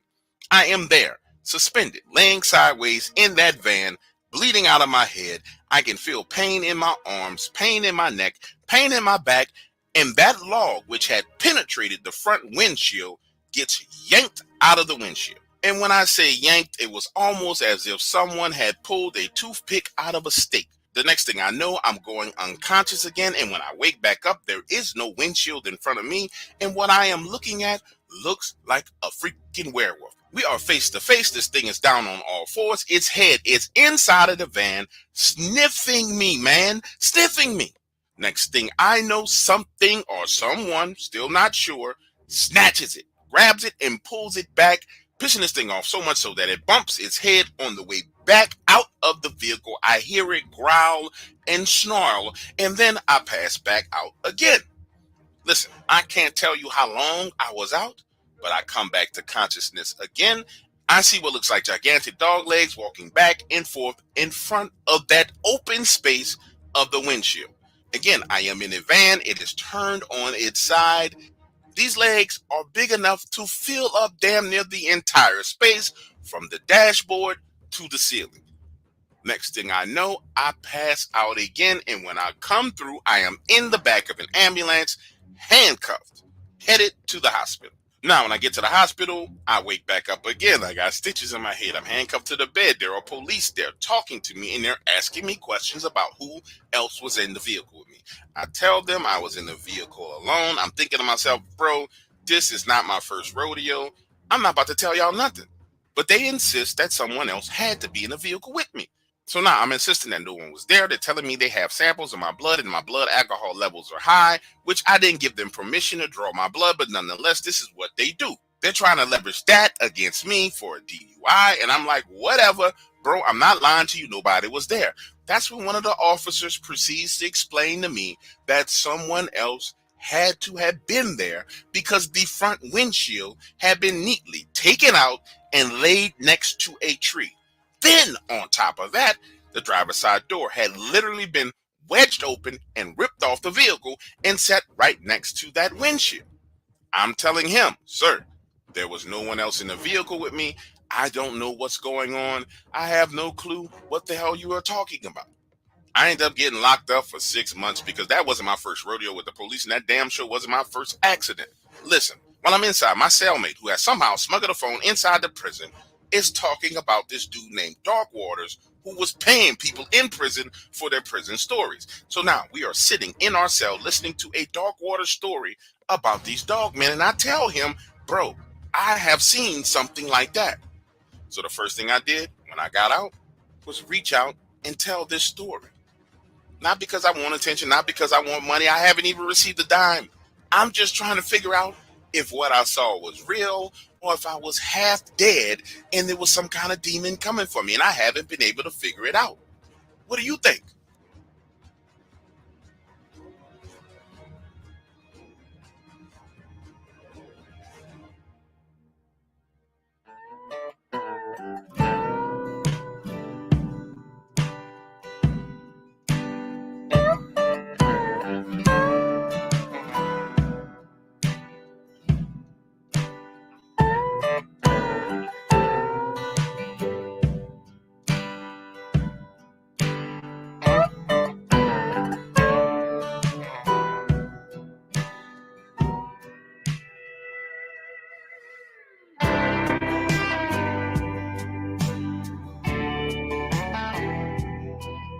I am there, suspended, laying sideways in that van, bleeding out of my head. I can feel pain in my arms, pain in my neck, pain in my back, and that log, which had penetrated the front windshield, gets yanked out of the windshield. And when I say yanked, it was almost as if someone had pulled a toothpick out of a steak. The next thing I know, I'm going unconscious again, and when I wake back up, there is no windshield in front of me, and what I am looking at looks like a freaking werewolf. We are face to face. This thing is down on all fours. Its head is inside of the van, sniffing me, man, sniffing me. Next thing I know, something or someone, still not sure, snatches it, grabs it, and pulls it back, pissing this thing off so much so that it bumps its head on the way back out of the vehicle. I hear it growl and snarl, and then I pass back out again. Listen, I can't tell you how long I was out, but I come back to consciousness again. I see what looks like gigantic dog legs walking back and forth in front of that open space of the windshield. Again, I am in a van. It is turned on its side. These legs are big enough to fill up damn near the entire space from the dashboard to the ceiling. Next thing I know, I pass out again, and when I come through, I am in the back of an ambulance, handcuffed, headed to the hospital. Now, when I get to the hospital, I wake back up again. I got stitches in my head. I'm handcuffed to the bed. There are police there talking to me, and they're asking me questions about who else was in the vehicle with me. I tell them I was in the vehicle alone. I'm thinking to myself, bro, this is not my first rodeo. I'm not about to tell y'all nothing. But they insist that someone else had to be in the vehicle with me. So now I'm insisting that no one was there. They're telling me they have samples of my blood and my blood alcohol levels are high, which I didn't give them permission to draw my blood, but nonetheless, this is what they do. They're trying to leverage that against me for a DUI, and I'm like, whatever, bro, I'm not lying to you. Nobody was there. That's when one of the officers proceeds to explain to me that someone else had to have been there because the front windshield had been neatly taken out and laid next to a tree. Then, on top of that, the driver's side door had literally been wedged open and ripped off the vehicle and set right next to that windshield. I'm telling him, sir, there was no one else in the vehicle with me. I don't know what's going on. I have no clue what the hell you are talking about. I ended up getting locked up for 6 months because that wasn't my first rodeo with the police, and that damn sure wasn't my first accident. Listen, while I'm inside, my cellmate, who has somehow smuggled a phone inside the prison, is talking about this dude named Darkwaters who was paying people in prison for their prison stories. So now we are sitting in our cell listening to a Darkwaters story about these dogmen, and I tell him, bro, I have seen something like that. So the first thing I did when I got out was reach out and tell this story. Not because I want attention, not because I want money. I haven't even received a dime. I'm just trying to figure out if what I saw was real or if I was half dead and there was some kind of demon coming for me, and I haven't been able to figure it out. What do you think?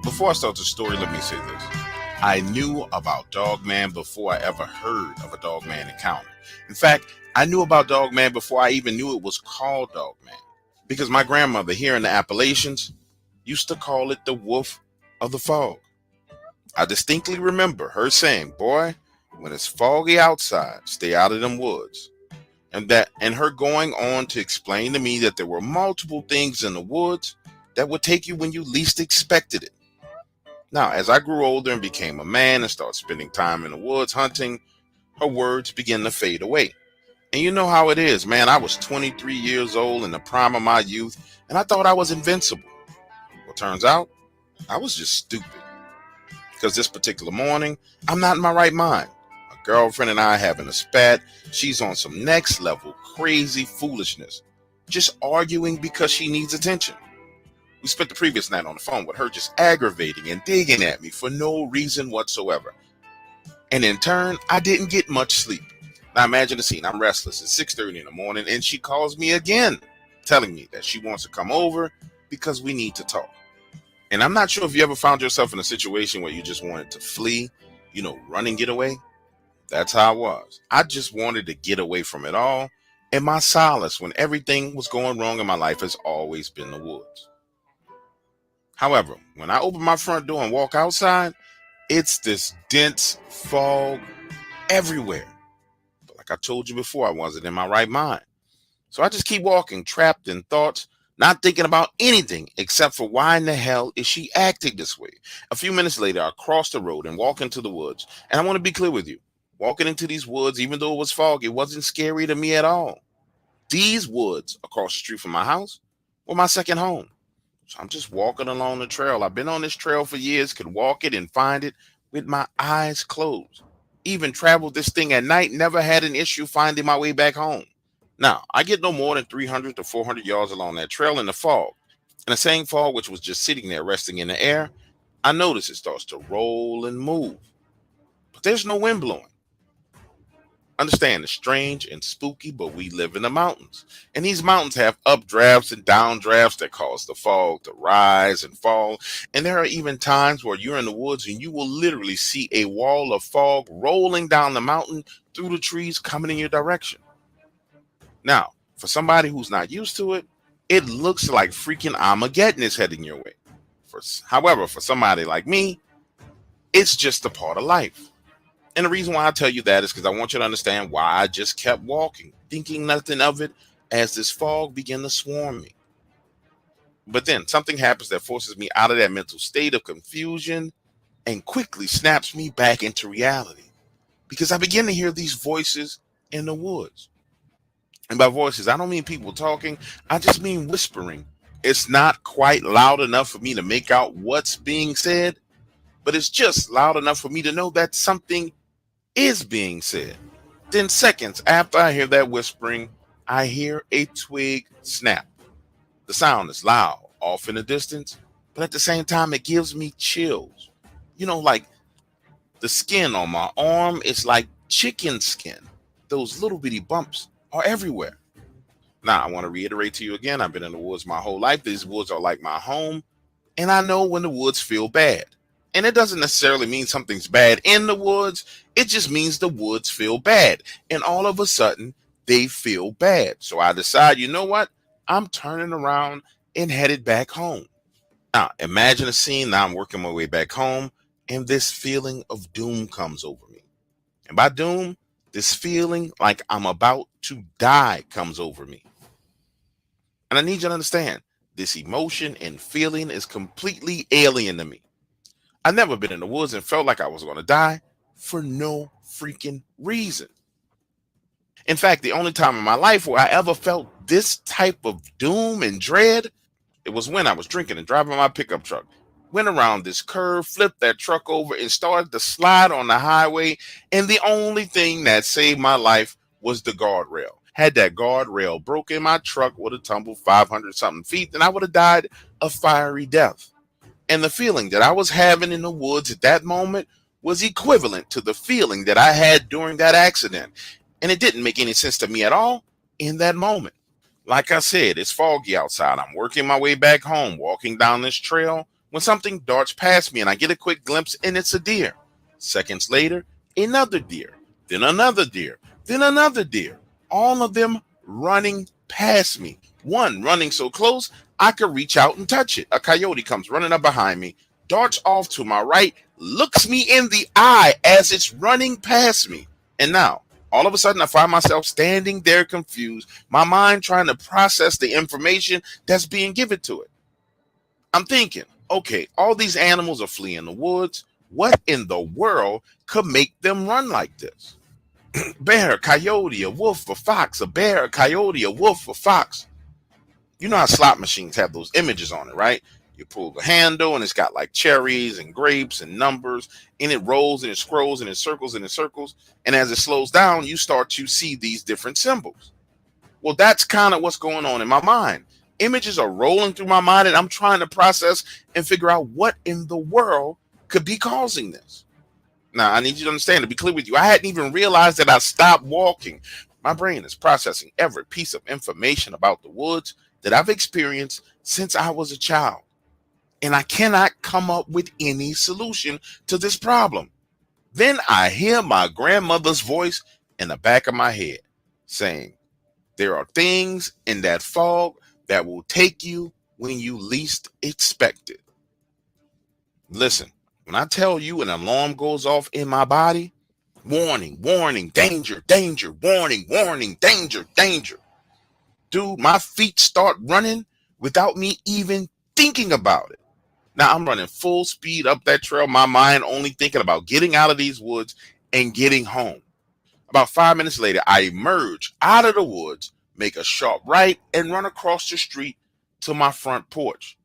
Before I start the story, let me say this. I knew about Dogman before I ever heard of a Dogman encounter. In fact, I knew about Dogman before I even knew it was called Dogman. Because my grandmother here in the Appalachians used to call it the wolf of the fog. I distinctly remember her saying, boy, when it's foggy outside, stay out of them woods. And her going on to explain to me that there were multiple things in the woods that would take you when you least expected it. Now, as I grew older and became a man and started spending time in the woods hunting, her words began to fade away. And you know how it is, man. I was 23 years old in the prime of my youth, and I thought I was invincible. Well, turns out, I was just stupid. Because this particular morning, I'm not in my right mind. My girlfriend and I having a spat. She's on some next level crazy foolishness. Just arguing because she needs attention. We spent the previous night on the phone with her just aggravating and digging at me for no reason whatsoever. And in turn, I didn't get much sleep. Now imagine the scene. I'm restless. It's 6:30 in the morning and she calls me again, telling me that she wants to come over because we need to talk. And I'm not sure if you ever found yourself in a situation where you just wanted to flee, run and get away. That's how I was. I just wanted to get away from it all. And my solace when everything was going wrong in my life has always been the woods. However, when I open my front door and walk outside, it's this dense fog everywhere. But like I told you before, I wasn't in my right mind. So I just keep walking, trapped in thoughts, not thinking about anything except for why in the hell is she acting this way. A few minutes later, I cross the road and walk into the woods. And I want to be clear with you. Walking into these woods, even though it was fog, it wasn't scary to me at all. These woods across the street from my house were my second home. So I'm just walking along the trail. I've been on this trail for years, could walk it and find it with my eyes closed. Even traveled this thing at night, never had an issue finding my way back home. Now, I get no more than 300 to 400 yards along that trail in the fog. And the same fog, which was just sitting there resting in the air, I notice it starts to roll and move. But there's no wind blowing. Understand, it's strange and spooky, but we live in the mountains. And these mountains have updrafts and downdrafts that cause the fog to rise and fall. And there are even times where you're in the woods and you will literally see a wall of fog rolling down the mountain through the trees coming in your direction. Now, for somebody who's not used to it, it looks like freaking Armageddon is heading your way. However, for somebody like me, it's just a part of life. And the reason why I tell you that is because I want you to understand why I just kept walking, thinking nothing of it as this fog began to swarm me. But then something happens that forces me out of that mental state of confusion and quickly snaps me back into reality. Because I begin to hear these voices in the woods. And by voices, I don't mean people talking. I just mean whispering. It's not quite loud enough for me to make out what's being said, but it's just loud enough for me to know that something is being said. Then seconds after I hear that whispering, I hear a twig snap. The sound is loud, off in the distance, but at the same time, it gives me chills. Like the skin on my arm is like chicken skin. Those little bitty bumps are everywhere. Now, I want to reiterate to you again, I've been in the woods my whole life. These woods are like my home, and I know when the woods feel bad. And it doesn't necessarily mean something's bad in the woods. It just means the woods feel bad. And all of a sudden, they feel bad. So I decide, you know what? I'm turning around and headed back home. Now, imagine a scene. Now I'm working my way back home, and this feeling of doom comes over me. And by doom, this feeling like I'm about to die comes over me. And I need you to understand, this emotion and feeling is completely alien to me. I've never been in the woods and felt like I was going to die for no freaking reason. In fact, the only time in my life where I ever felt this type of doom and dread, it was when I was drinking and driving my pickup truck. Went around this curve, flipped that truck over, and started to slide on the highway. And the only thing that saved my life was the guardrail. Had that guardrail broken, my truck would have tumbled 500 something feet, and I would have died a fiery death. And the feeling that I was having in the woods at that moment was equivalent to the feeling that I had during that accident. And it didn't make any sense to me at all in that moment. Like I said, it's foggy outside. I'm working my way back home, walking down this trail, when something darts past me and I get a quick glimpse and it's a deer. Seconds later, another deer, then another deer, then another deer. All of them running past me. One running so close, I could reach out and touch it. A coyote comes running up behind me, darts off to my right, looks me in the eye as it's running past me. And now, all of a sudden, I find myself standing there confused, my mind trying to process the information that's being given to it. I'm thinking, okay, all these animals are fleeing the woods. What in the world could make them run like this? Bear, a coyote, a wolf, a fox, a bear, a coyote, a wolf, a fox. You know how slot machines have those images on it, right? You pull the handle and it's got like cherries and grapes and numbers, and it rolls and it scrolls and it circles and it circles. And as it slows down, you start to see these different symbols. Well, that's kind of what's going on in my mind. Images are rolling through my mind and I'm trying to process and figure out what in the world could be causing this. Now, I need you to understand, to be clear with you, I hadn't even realized that I stopped walking. My brain is processing every piece of information about the woods that I've experienced since I was a child. And I cannot come up with any solution to this problem. Then I hear my grandmother's voice in the back of my head saying, there are things in that fog that will take you when you least expect it. Listen, when I tell you an alarm goes off in my body, warning, warning, danger, danger, warning, warning, danger, danger. Dude, my feet start running without me even thinking about it. Now I'm running full speed up that trail, my mind only thinking about getting out of these woods and getting home. About 5 minutes later, I emerge out of the woods, make a sharp right, and run across the street to my front porch.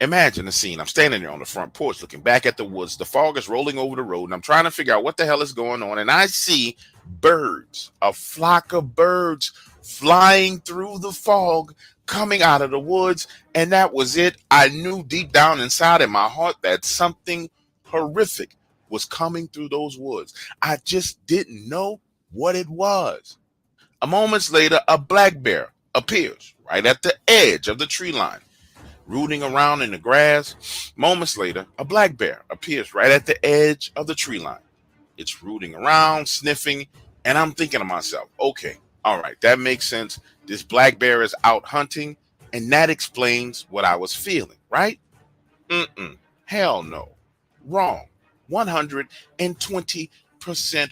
Imagine the scene. I'm standing there on the front porch looking back at the woods. The fog is rolling over the road, and I'm trying to figure out what the hell is going on. And I see birds, a flock of birds flying through the fog, coming out of the woods. And that was it. I knew deep down inside in my heart that something horrific was coming through those woods. I just didn't know what it was. A moment later, a black bear appears right at the edge of the tree line, rooting around in the grass. Moments later, a black bear appears right at the edge of the tree line. It's rooting around, sniffing, and I'm thinking to myself, okay, all right, that makes sense. This black bear is out hunting, and that explains what I was feeling, right? Hell no. Wrong. 120%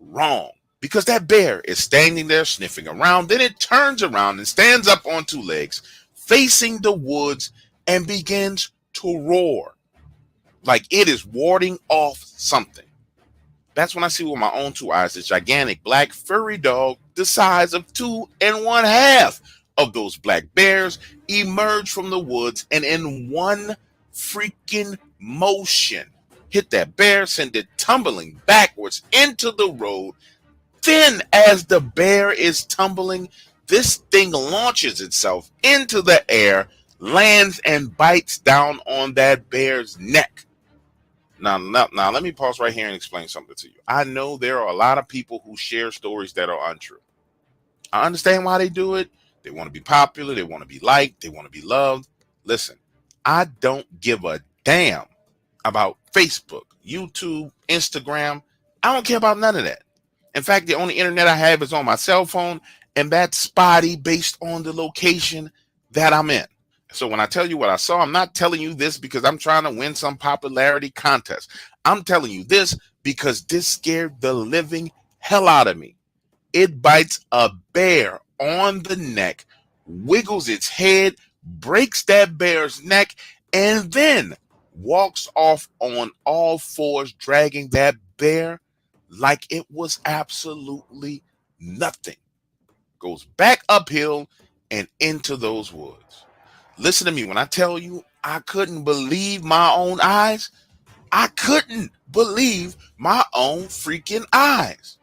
wrong. Because that bear is standing there sniffing around. Then it turns around and stands up on two legs, facing the woods, and begins to roar like it is warding off something. That's when I see with my own two eyes this gigantic black furry dog the size of 2.5 of those black bears emerge from the woods and in one freaking motion hit that bear, send it tumbling backwards into the road. Then, as the bear is tumbling, this thing launches itself into the air, lands, and bites down on that bear's neck. Now, let me pause right here and explain something to you. I know there are a lot of people who share stories that are untrue. I understand why they do it. They want to be popular. They want to be liked. They want to be loved. Listen, I don't give a damn about Facebook, YouTube, Instagram. I don't care about none of that. In fact, the only internet I have is on my cell phone, and that's spotty based on the location that I'm in. So when I tell you what I saw, I'm not telling you this because I'm trying to win some popularity contest. I'm telling you this because this scared the living hell out of me. It bites a bear on the neck, wiggles its head, breaks that bear's neck, and then walks off on all fours, dragging that bear like it was absolutely nothing. Goes back uphill and into those woods. Listen to me when I tell you I couldn't believe my own eyes. I couldn't believe my own freaking eyes.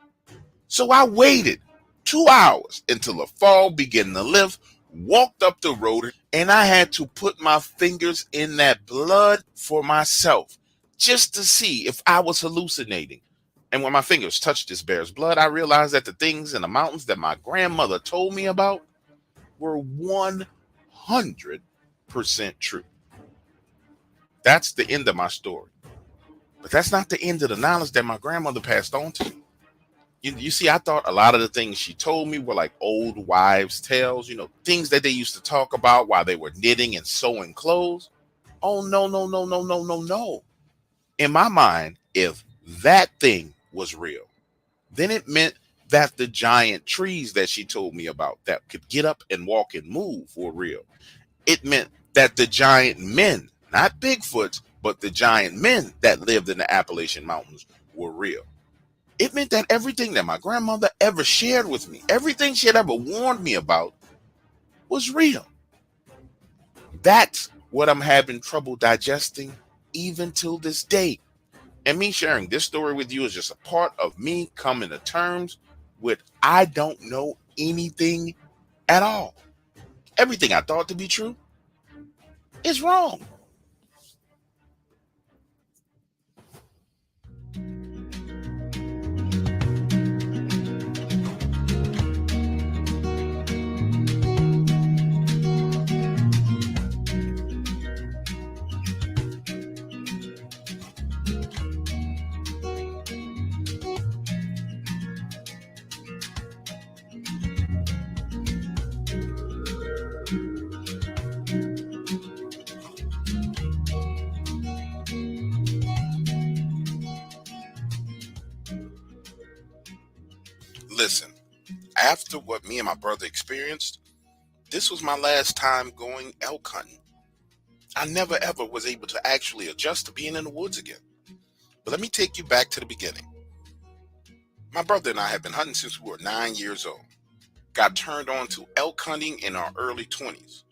So I waited 2 hours until the fog began to lift, walked up the road, and I had to put my fingers in that blood for myself just to see if I was hallucinating. And when my fingers touched this bear's blood, I realized that the things in the mountains that my grandmother told me about were 100% true. That's the end of my story. But that's not the end of the knowledge that my grandmother passed on to me. You see, I thought a lot of the things she told me were like old wives' tales, things that they used to talk about while they were knitting and sewing clothes. Oh, no, no, no, no, no, no, no. In my mind, if that thing was real, then it meant that the giant trees that she told me about that could get up and walk and move were real. It meant that the giant men, not Bigfoots, but the giant men that lived in the Appalachian Mountains were real. It meant that everything that my grandmother ever shared with me, everything she had ever warned me about, was real. That's what I'm having trouble digesting even till this day. And me sharing this story with you is just a part of me coming to terms with I don't know anything at all. Everything I thought to be true is wrong. After what me and my brother experienced, this was my last time going elk hunting. I never ever was able to actually adjust to being in the woods again. But let me take you back to the beginning. My brother and I have been hunting since we were 9 years old. Got turned on to elk hunting in our early 20s.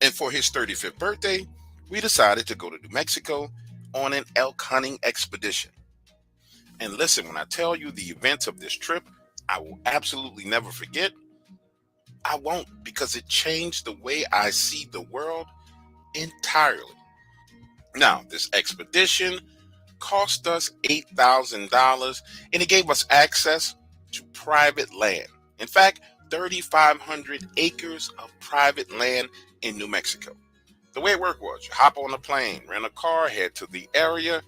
And for his 35th birthday, we decided to go to New Mexico on an elk hunting expedition. And listen, when I tell you the events of this trip, I will absolutely never forget. I won't, because it changed the way I see the world entirely. Now, this expedition cost us $8,000 and it gave us access to private land. In fact, 3,500 acres of private land in New Mexico. The way it worked was you hop on a plane, rent a car, head to the area,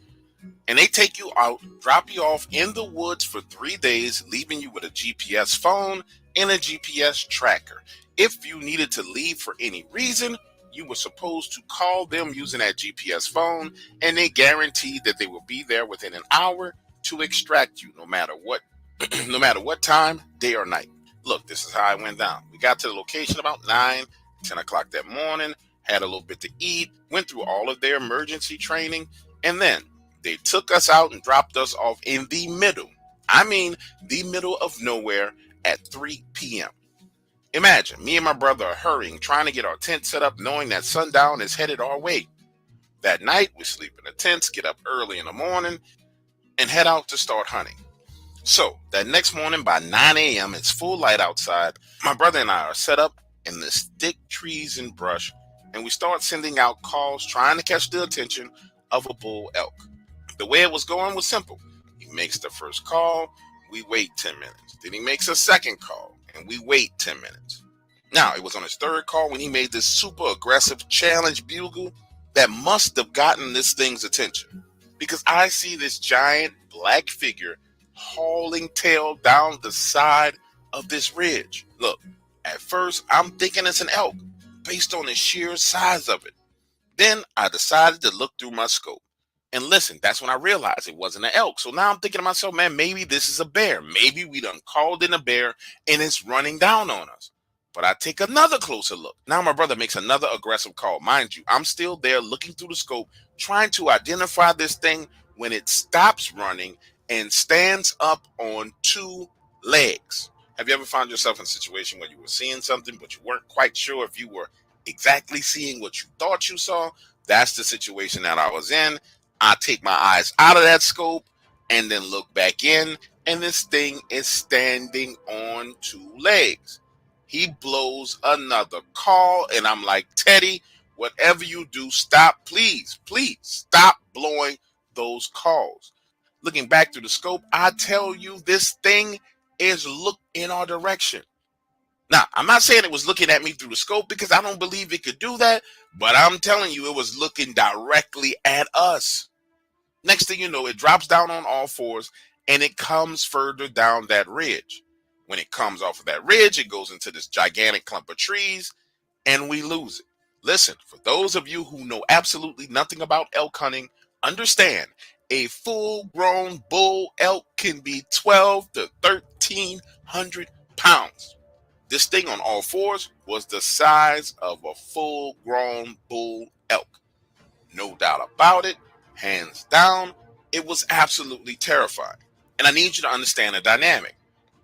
and they take you out, drop you off in the woods for 3 days, leaving you with a GPS phone and a GPS tracker. If you needed to leave for any reason, you were supposed to call them using that GPS phone, and they guaranteed that they will be there within an hour to extract you, no matter what, no matter what time, day or night. Look, this is how it went down. We got to the location about 9, 10 o'clock that morning, had a little bit to eat, went through all of their emergency training, and then they took us out and dropped us off in the middle, the middle of nowhere at 3 p.m. Imagine me and my brother are hurrying, trying to get our tent set up, knowing that sundown is headed our way. That night, we sleep in the tents, get up early in the morning, and head out to start hunting. So, that next morning by 9 a.m., it's full light outside. My brother and I are set up in the thick trees and brush, and we start sending out calls trying to catch the attention of a bull elk. The way it was going was simple. He makes the first call, we wait 10 minutes. Then he makes a second call, and we wait 10 minutes. Now, it was on his third call when he made this super aggressive challenge bugle that must have gotten this thing's attention. Because I see this giant black figure hauling tail down the side of this ridge. Look, at first, I'm thinking it's an elk based on the sheer size of it. Then I decided to look through my scope. And listen, that's when I realized it wasn't an elk. So now I'm thinking to myself, man, maybe this is a bear. Maybe we done called in a bear and it's running down on us. But I take another closer look. Now my brother makes another aggressive call. Mind you, I'm still there looking through the scope, trying to identify this thing when it stops running and stands up on 2 legs. Have you ever found yourself in a situation where you were seeing something, but you weren't quite sure if you were exactly seeing what you thought you saw? That's the situation that I was in. I take my eyes out of that scope and then look back in, and this thing is standing on 2 legs. He blows another call, and I'm like, Teddy, whatever you do, stop, please, stop blowing those calls. Looking back through the scope, I tell you, this thing is looking in our direction. Now, I'm not saying it was looking at me through the scope because I don't believe it could do that, but I'm telling you, it was looking directly at us. Next thing you know, it drops down on all fours and it comes further down that ridge. When it comes off of that ridge, it goes into this gigantic clump of trees and we lose it. Listen, for those of you who know absolutely nothing about elk hunting, understand a full-grown bull elk can be 12 to 1,300 pounds. This thing on all fours was the size of a full-grown bull elk. No doubt about it, hands down, it was absolutely terrifying. And I need you to understand the dynamic.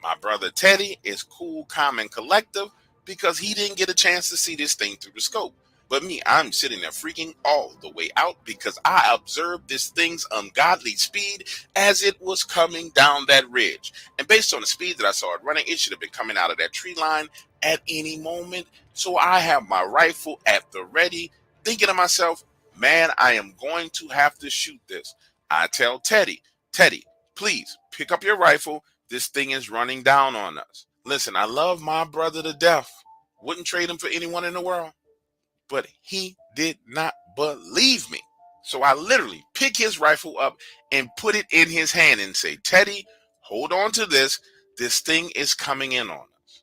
My brother Teddy is cool, calm, and collective because he didn't get a chance to see this thing through the scope. But me, I'm sitting there freaking all the way out because I observed this thing's ungodly speed as it was coming down that ridge. And based on the speed that I saw it running, it should have been coming out of that tree line at any moment. So I have my rifle at the ready, thinking to myself, man, I am going to have to shoot this. I tell Teddy, please pick up your rifle. This thing is running down on us. Listen, I love my brother to death. Wouldn't trade him for anyone in the world. But he did not believe me. So I literally pick his rifle up and put it in his hand and say, Teddy, hold on to this. This thing is coming in on us.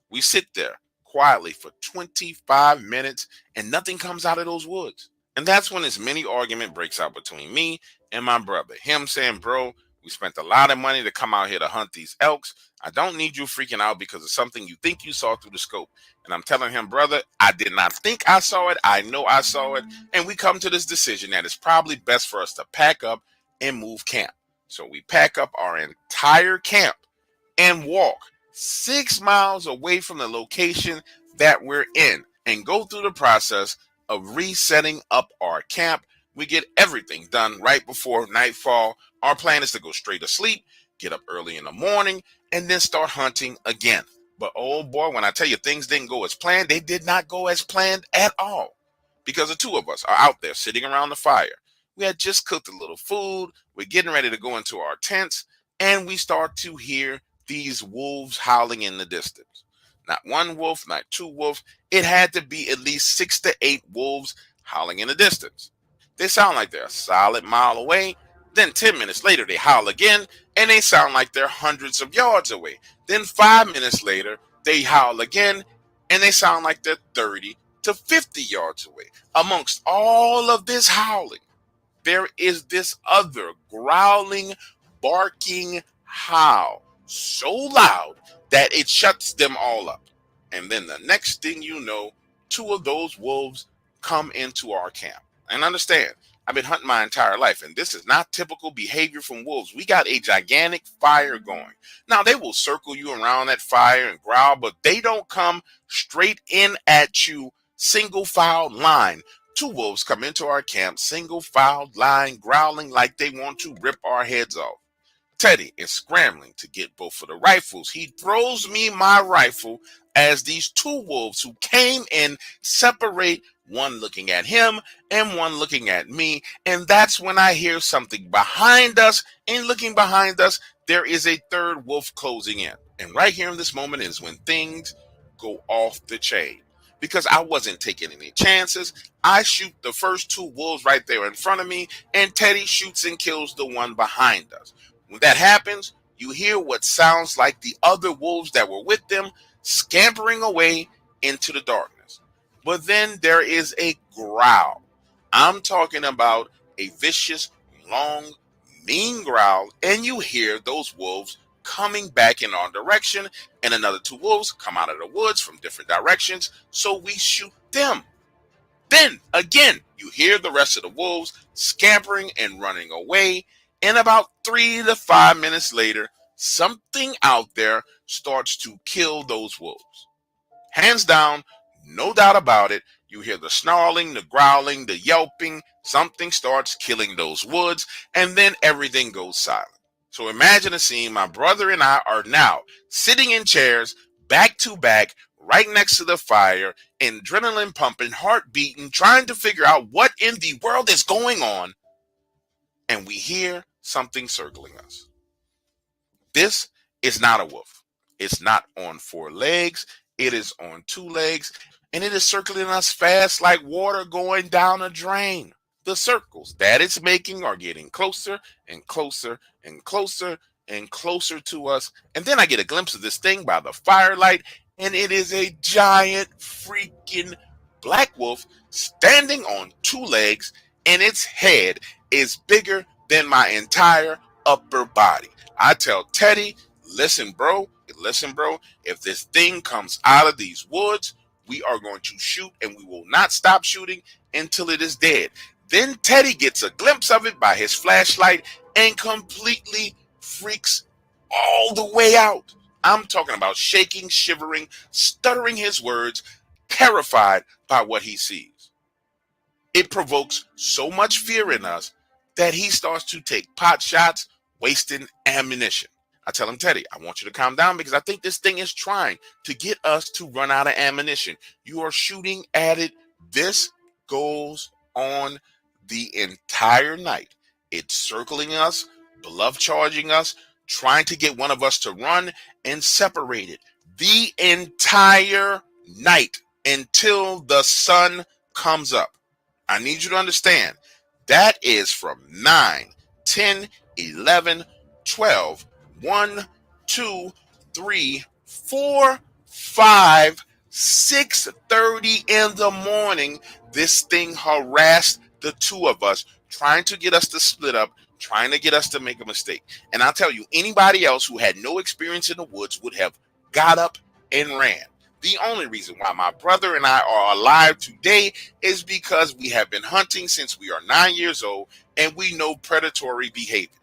We sit there quietly for 25 minutes and nothing comes out of those woods. And that's when this mini argument breaks out between me and my brother. Him saying, bro, We spent a lot of money to come out here to hunt these elks. I don't need you freaking out because of something you think you saw through the scope. And I'm telling him, brother, I did not think I saw it. I know I saw it. And we come to this decision that it's probably best for us to pack up and move camp. So we pack up our entire camp and walk 6 miles away from the location that we're in and go through the process of resetting up our camp. We get everything done right before nightfall. Our plan is to go straight to sleep, get up early in the morning, and then start hunting again. But oh boy, when I tell you things didn't go as planned, they did not go as planned at all. Because the two of us are out there sitting around the fire. We had just cooked a little food. We're getting ready to go into our tents, and we start to hear these wolves howling in the distance. Not one wolf, not two wolves. It had to be at least 6 to 8 wolves howling in the distance. They sound like they're a solid mile away. Then 10 minutes later, they howl again, and they sound like they're hundreds of yards away. Then 5 minutes later, they howl again, and they sound like they're 30 to 50 yards away. Amongst all of this howling, there is this other growling, barking howl so loud that it shuts them all up. And then the next thing you know, 2 of those wolves come into our camp. And understand, I've been hunting my entire life, and this is not typical behavior from wolves. We got a gigantic fire going. Now, they will circle you around that fire and growl, but they don't come straight in at you, single file line. 2 wolves come into our camp, single file line, growling like they want to rip our heads off. Teddy is scrambling to get both of the rifles. He throws me my rifle as these 2 wolves who came in separate, one looking at him and one looking at me. And that's when I hear something behind us. And looking behind us, there is a 3rd wolf closing in. And right here in this moment is when things go off the chain. Because I wasn't taking any chances. I shoot the first 2 wolves right there in front of me, and Teddy shoots and kills the one behind us. When that happens, you hear what sounds like the other wolves that were with them scampering away into the darkness. But then there is a growl. I'm talking about a vicious, long, mean growl, and you hear those wolves coming back in our direction, and another 2 wolves come out of the woods from different directions, so we shoot them. Then, again, you hear the rest of the wolves scampering and running away, and about 3 to 5 minutes later, something out there starts to kill those wolves. Hands down, no doubt about it, you hear the snarling, the growling, the yelping, something starts killing those woods, and then everything goes silent. So imagine a scene, my brother and I are now sitting in chairs, back to back, right next to the fire, adrenaline pumping, heart beating, trying to figure out what in the world is going on, and we hear something circling us. This is not a wolf. It's not on 4 legs. It is on 2 legs, and it is circling us fast like water going down a drain. The circles that it's making are getting closer and closer and closer and closer to us. And then I get a glimpse of this thing by the firelight, and it is a giant freaking black wolf standing on 2 legs, and its head is bigger than my entire upper body. I tell Teddy, listen, bro, if this thing comes out of these woods, we are going to shoot, and we will not stop shooting until it is dead. Then Teddy gets a glimpse of it by his flashlight and completely freaks all the way out. I'm talking about shaking, shivering, stuttering his words, terrified by what he sees. It provokes so much fear in us that he starts to take pot shots, wasting ammunition. I tell him, Teddy, I want you to calm down because I think this thing is trying to get us to run out of ammunition. You are shooting at it. This goes on the entire night. It's circling us, bluff charging us, trying to get one of us to run and separate it. The entire night until the sun comes up. I need you to understand that is from 9, 10, 11, 12, 1, 2, 3, 4, 5, 6:30 in the morning. This thing harassed the 2 of us, trying to get us to split up, trying to get us to make a mistake. And I'll tell you, anybody else who had no experience in the woods would have got up and ran. The only reason why my brother and I are alive today is because we have been hunting since we are 9 years old and we know predatory behavior.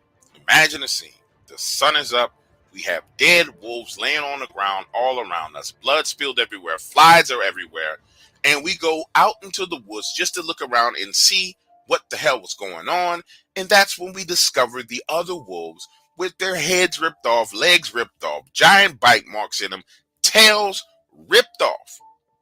Imagine the scene. The sun is up. We have dead wolves laying on the ground all around us, blood spilled everywhere, flies are everywhere, and we go out into the woods just to look around and see what the hell was going on. And that's when we discovered the other wolves with their heads ripped off, legs ripped off, giant bite marks in them, tails ripped off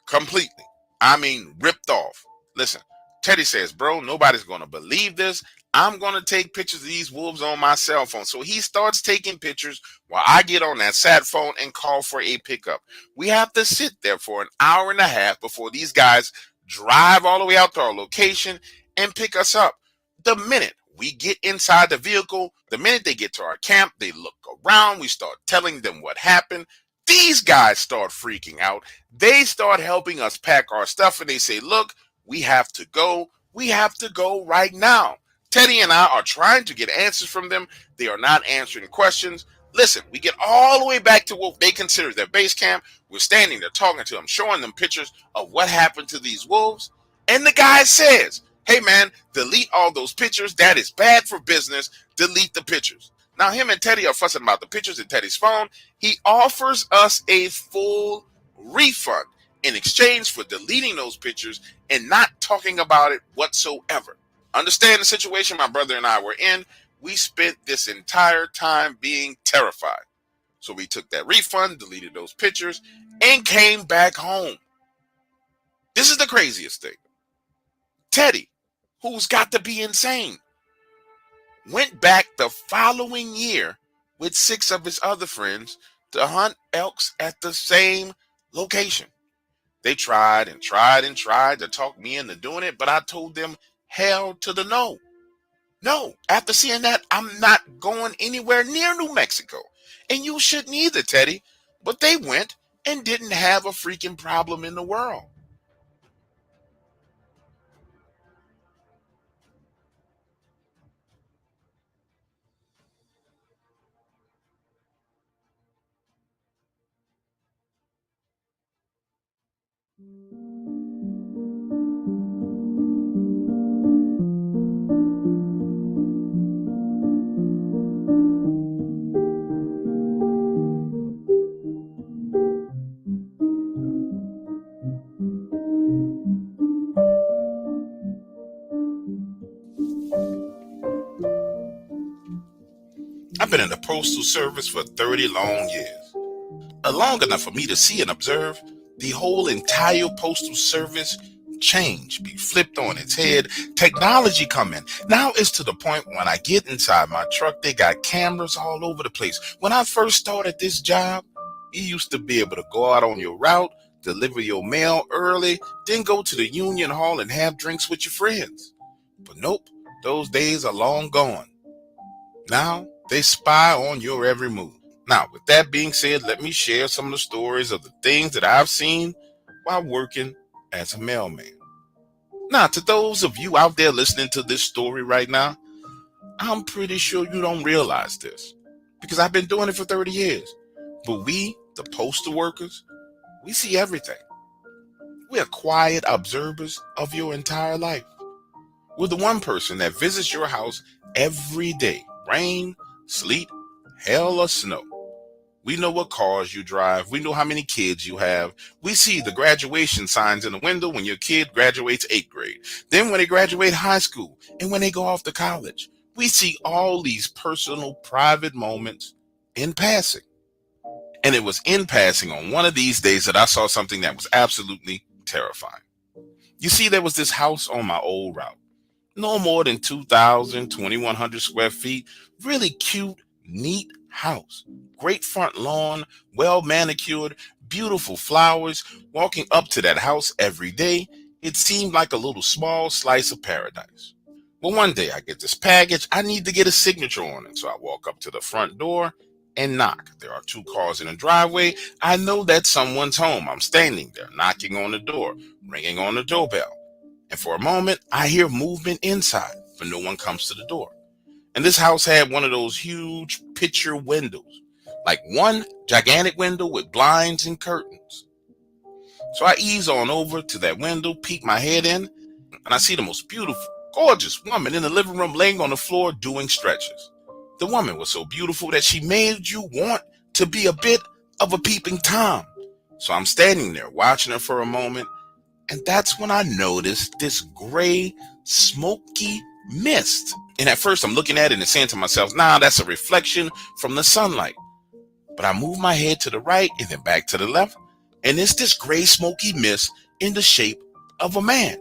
completely. I mean, ripped off. Listen, Teddy says, bro, nobody's going to believe this. I'm going to take pictures of these wolves on my cell phone. So he starts taking pictures while I get on that sat phone and call for a pickup. We have to sit there for an hour and a half before these guys drive all the way out to our location and pick us up. The minute we get inside the vehicle, the minute they get to our camp, they look around, we start telling them what happened. These guys start freaking out. They start helping us pack our stuff and they say, look, we have to go. We have to go right now. Teddy and I are trying to get answers from them. They are not answering questions. Listen, we get all the way back to what they consider their base camp. We're standing there talking to them, showing them pictures of what happened to these wolves. And the guy says, hey man, delete all those pictures. That is bad for business. Delete the pictures. Now him and Teddy are fussing about the pictures in Teddy's phone. He offers us a full refund in exchange for deleting those pictures and not talking about it whatsoever. Understand the situation my brother and I were in. We spent this entire time being terrified. So we took that refund, deleted those pictures, and came back home. This is the craziest thing. Teddy, who's got to be insane, went back the following year with 6 of his other friends to hunt elks at the same location. They tried and tried and tried to talk me into doing it, but I told them hell to the no. No, after seeing that, I'm not going anywhere near New Mexico. And you shouldn't either, Teddy. But they went and didn't have a freaking problem in the world. I've been in the Postal Service for 30 long years. Long enough for me to see and observe the whole entire Postal Service change, be flipped on its head, technology come in. Now it's to the point when I get inside my truck, they got cameras all over the place. When I first started this job, you used to be able to go out on your route, deliver your mail early, then go to the Union Hall and have drinks with your friends. But nope, those days are long gone. Now they spy on your every move. Now, with that being said, let me share some of the stories of the things that I've seen while working as a mailman. Now, to those of you out there listening to this story right now, I'm pretty sure you don't realize this because I've been doing it for 30 years. But we, the postal workers, we see everything. We are quiet observers of your entire life. We're the one person that visits your house every day, rain, sleet, hail, or snow. We know what cars you drive. We know how many kids you have. We see the graduation signs in the window when your kid graduates 8th grade. Then when they graduate high school and when they go off to college. We see all these personal, private moments in passing. And it was in passing on one of these days that I saw something that was absolutely terrifying. You see, there was this house on my old route. No more than 2,000, 2,100 square feet. Really cute, neat house. Great front lawn, well manicured, beautiful flowers. Walking up to that house every day, it seemed like a little small slice of paradise. Well, one day I get this package. I need to get a signature on it. So I walk up to the front door and knock. There are 2 cars in the driveway. I know that someone's home. I'm standing there knocking on the door, ringing on the doorbell. And for a moment, I hear movement inside, but no one comes to the door. And this house had one of those huge picture windows, like one gigantic window with blinds and curtains. So I ease on over to that window, peek my head in, and I see the most beautiful, gorgeous woman in the living room laying on the floor doing stretches. The woman was so beautiful that she made you want to be a bit of a peeping Tom. So I'm standing there watching her for a moment, and that's when I noticed this gray, smoky mist. And at first I'm looking at it and saying to myself, nah, that's a reflection from the sunlight. But I move my head to the right and then back to the left, and it's this gray, smoky mist in the shape of a man.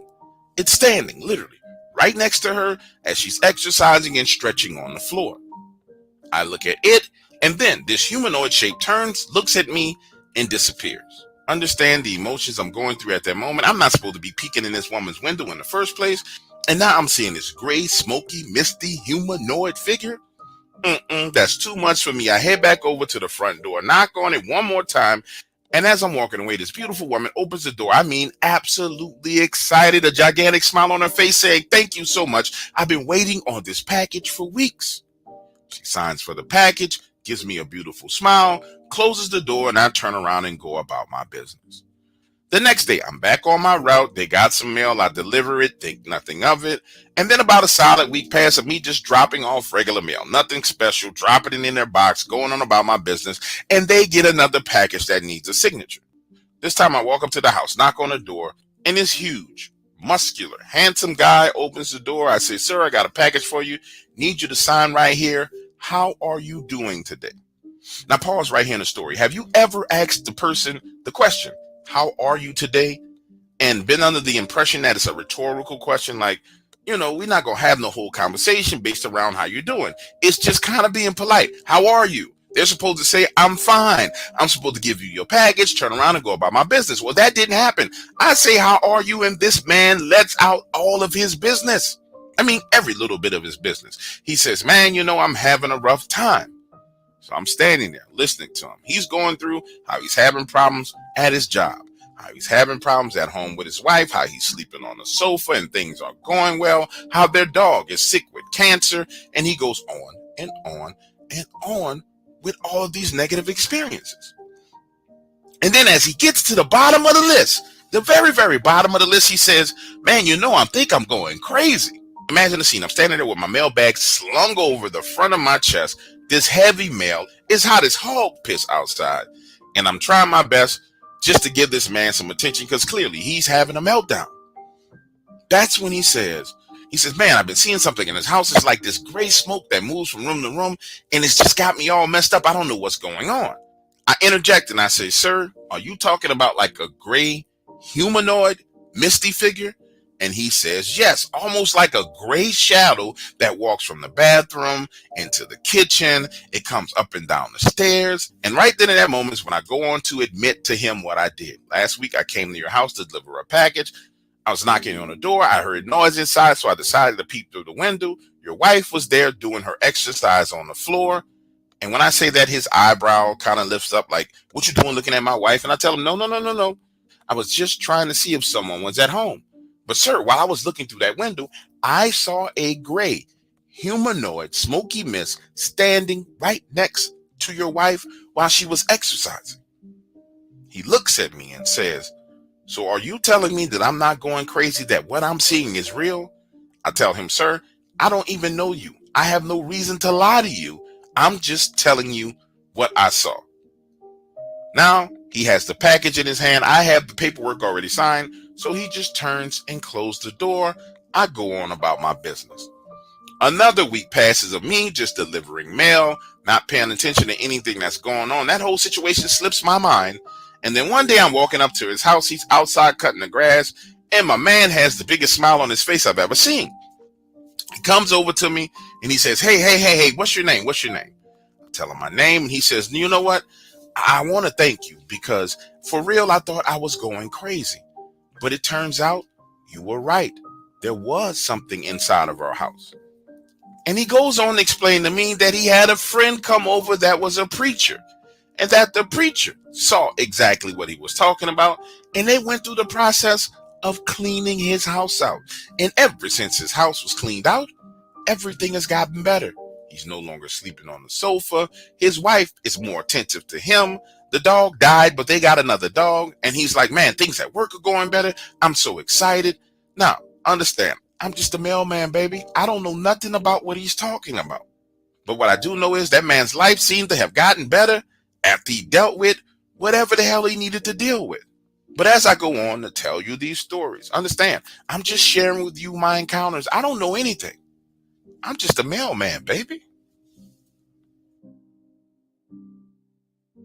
It's standing literally right next to her as she's exercising and stretching on the floor. I look at it, and then this humanoid shape turns, looks at me, and disappears. Understand the emotions I'm going through at that moment. I'm not supposed to be peeking in this woman's window in the first place, and now I'm seeing this gray, smoky, misty, humanoid figure. That's too much for me. I head back over to the front door, knock on it one more time, and as I'm walking away, this beautiful woman opens the door. I mean, absolutely excited, a gigantic smile on her face saying, thank you so much. I've been waiting on this package for weeks. She signs for the package, gives me a beautiful smile, closes the door, and I turn around and go about my business. The next day, I'm back on my route. They got some mail. I deliver it, think nothing of it. And then about a solid week passes of me just dropping off regular mail. Nothing special, dropping it in their box, going on about my business. And they get another package that needs a signature. This time I walk up to the house, knock on the door, and this huge, muscular, handsome guy opens the door. I say, sir, I got a package for you. Need you to sign right here. How are you doing today? Now pause right here in the story. Have you ever asked the person the question, how are you today? And been under the impression that it's a rhetorical question, like, we're not going to have no whole conversation based around how you're doing. It's just kind of being polite. How are you? They're supposed to say, I'm fine. I'm supposed to give you your package, turn around and go about my business. Well, that didn't happen. I say, how are you? And this man lets out all of his business. I mean, every little bit of his business. He says, man, I'm having a rough time. So I'm standing there listening to him. He's going through how he's having problems at his job, how he's having problems at home with his wife, how he's sleeping on the sofa and things are going well, how their dog is sick with cancer, and he goes on and on and on with all of these negative experiences. And then as he gets to the bottom of the list, the very, very bottom of the list, he says, man, I think I'm going crazy. Imagine the scene. I'm standing there with my mail bag slung over the front of my chest. This heavy mail is hot as hog piss outside. And I'm trying my best just to give this man some attention because clearly he's having a meltdown. That's when he says, man, I've been seeing something in his house. It's like this gray smoke that moves from room to room, and it's just got me all messed up. I don't know what's going on. I interject and I say, sir, are you talking about like a gray humanoid misty figure? And he says, yes, almost like a gray shadow that walks from the bathroom into the kitchen. It comes up and down the stairs. And right then in that moment is when I go on to admit to him what I did. Last week, I came to your house to deliver a package. I was knocking on the door. I heard noise inside, so I decided to peep through the window. Your wife was there doing her exercise on the floor. And when I say that, his eyebrow kind of lifts up like, what you doing looking at my wife? And I tell him, no. I was just trying to see if someone was at home. But sir, while I was looking through that window, I saw a gray, humanoid, smoky mist standing right next to your wife while she was exercising. He looks at me and says, so are you telling me that I'm not going crazy, that what I'm seeing is real? I tell him, sir, I don't even know you. I have no reason to lie to you. I'm just telling you what I saw. Now, he has the package in his hand. I have the paperwork already signed. So he just turns and closes the door. I go on about my business. Another week passes of me just delivering mail, not paying attention to anything that's going on. That whole situation slips my mind. And then one day I'm walking up to his house. He's outside cutting the grass. And my man has the biggest smile on his face I've ever seen. He comes over to me and he says, hey, what's your name? I tell him my name. And he says, you know what? I want to thank you because for real, I thought I was going crazy. But it turns out you were right. There was something inside of our house. And he goes on to explain to me that he had a friend come over that was a preacher, and that the preacher saw exactly what he was talking about. And they went through the process of cleaning his house out. And ever since his house was cleaned out, everything has gotten better. He's no longer sleeping on the sofa. His wife is more attentive to him. The dog died, but they got another dog. And he's like, man, things at work are going better. I'm so excited. Now, understand, I'm just a mailman, baby. I don't know nothing about what he's talking about. But what I do know is that man's life seemed to have gotten better after he dealt with whatever the hell he needed to deal with. But as I go on to tell you these stories, understand, I'm just sharing with you my encounters. I don't know anything. I'm just a mailman, baby.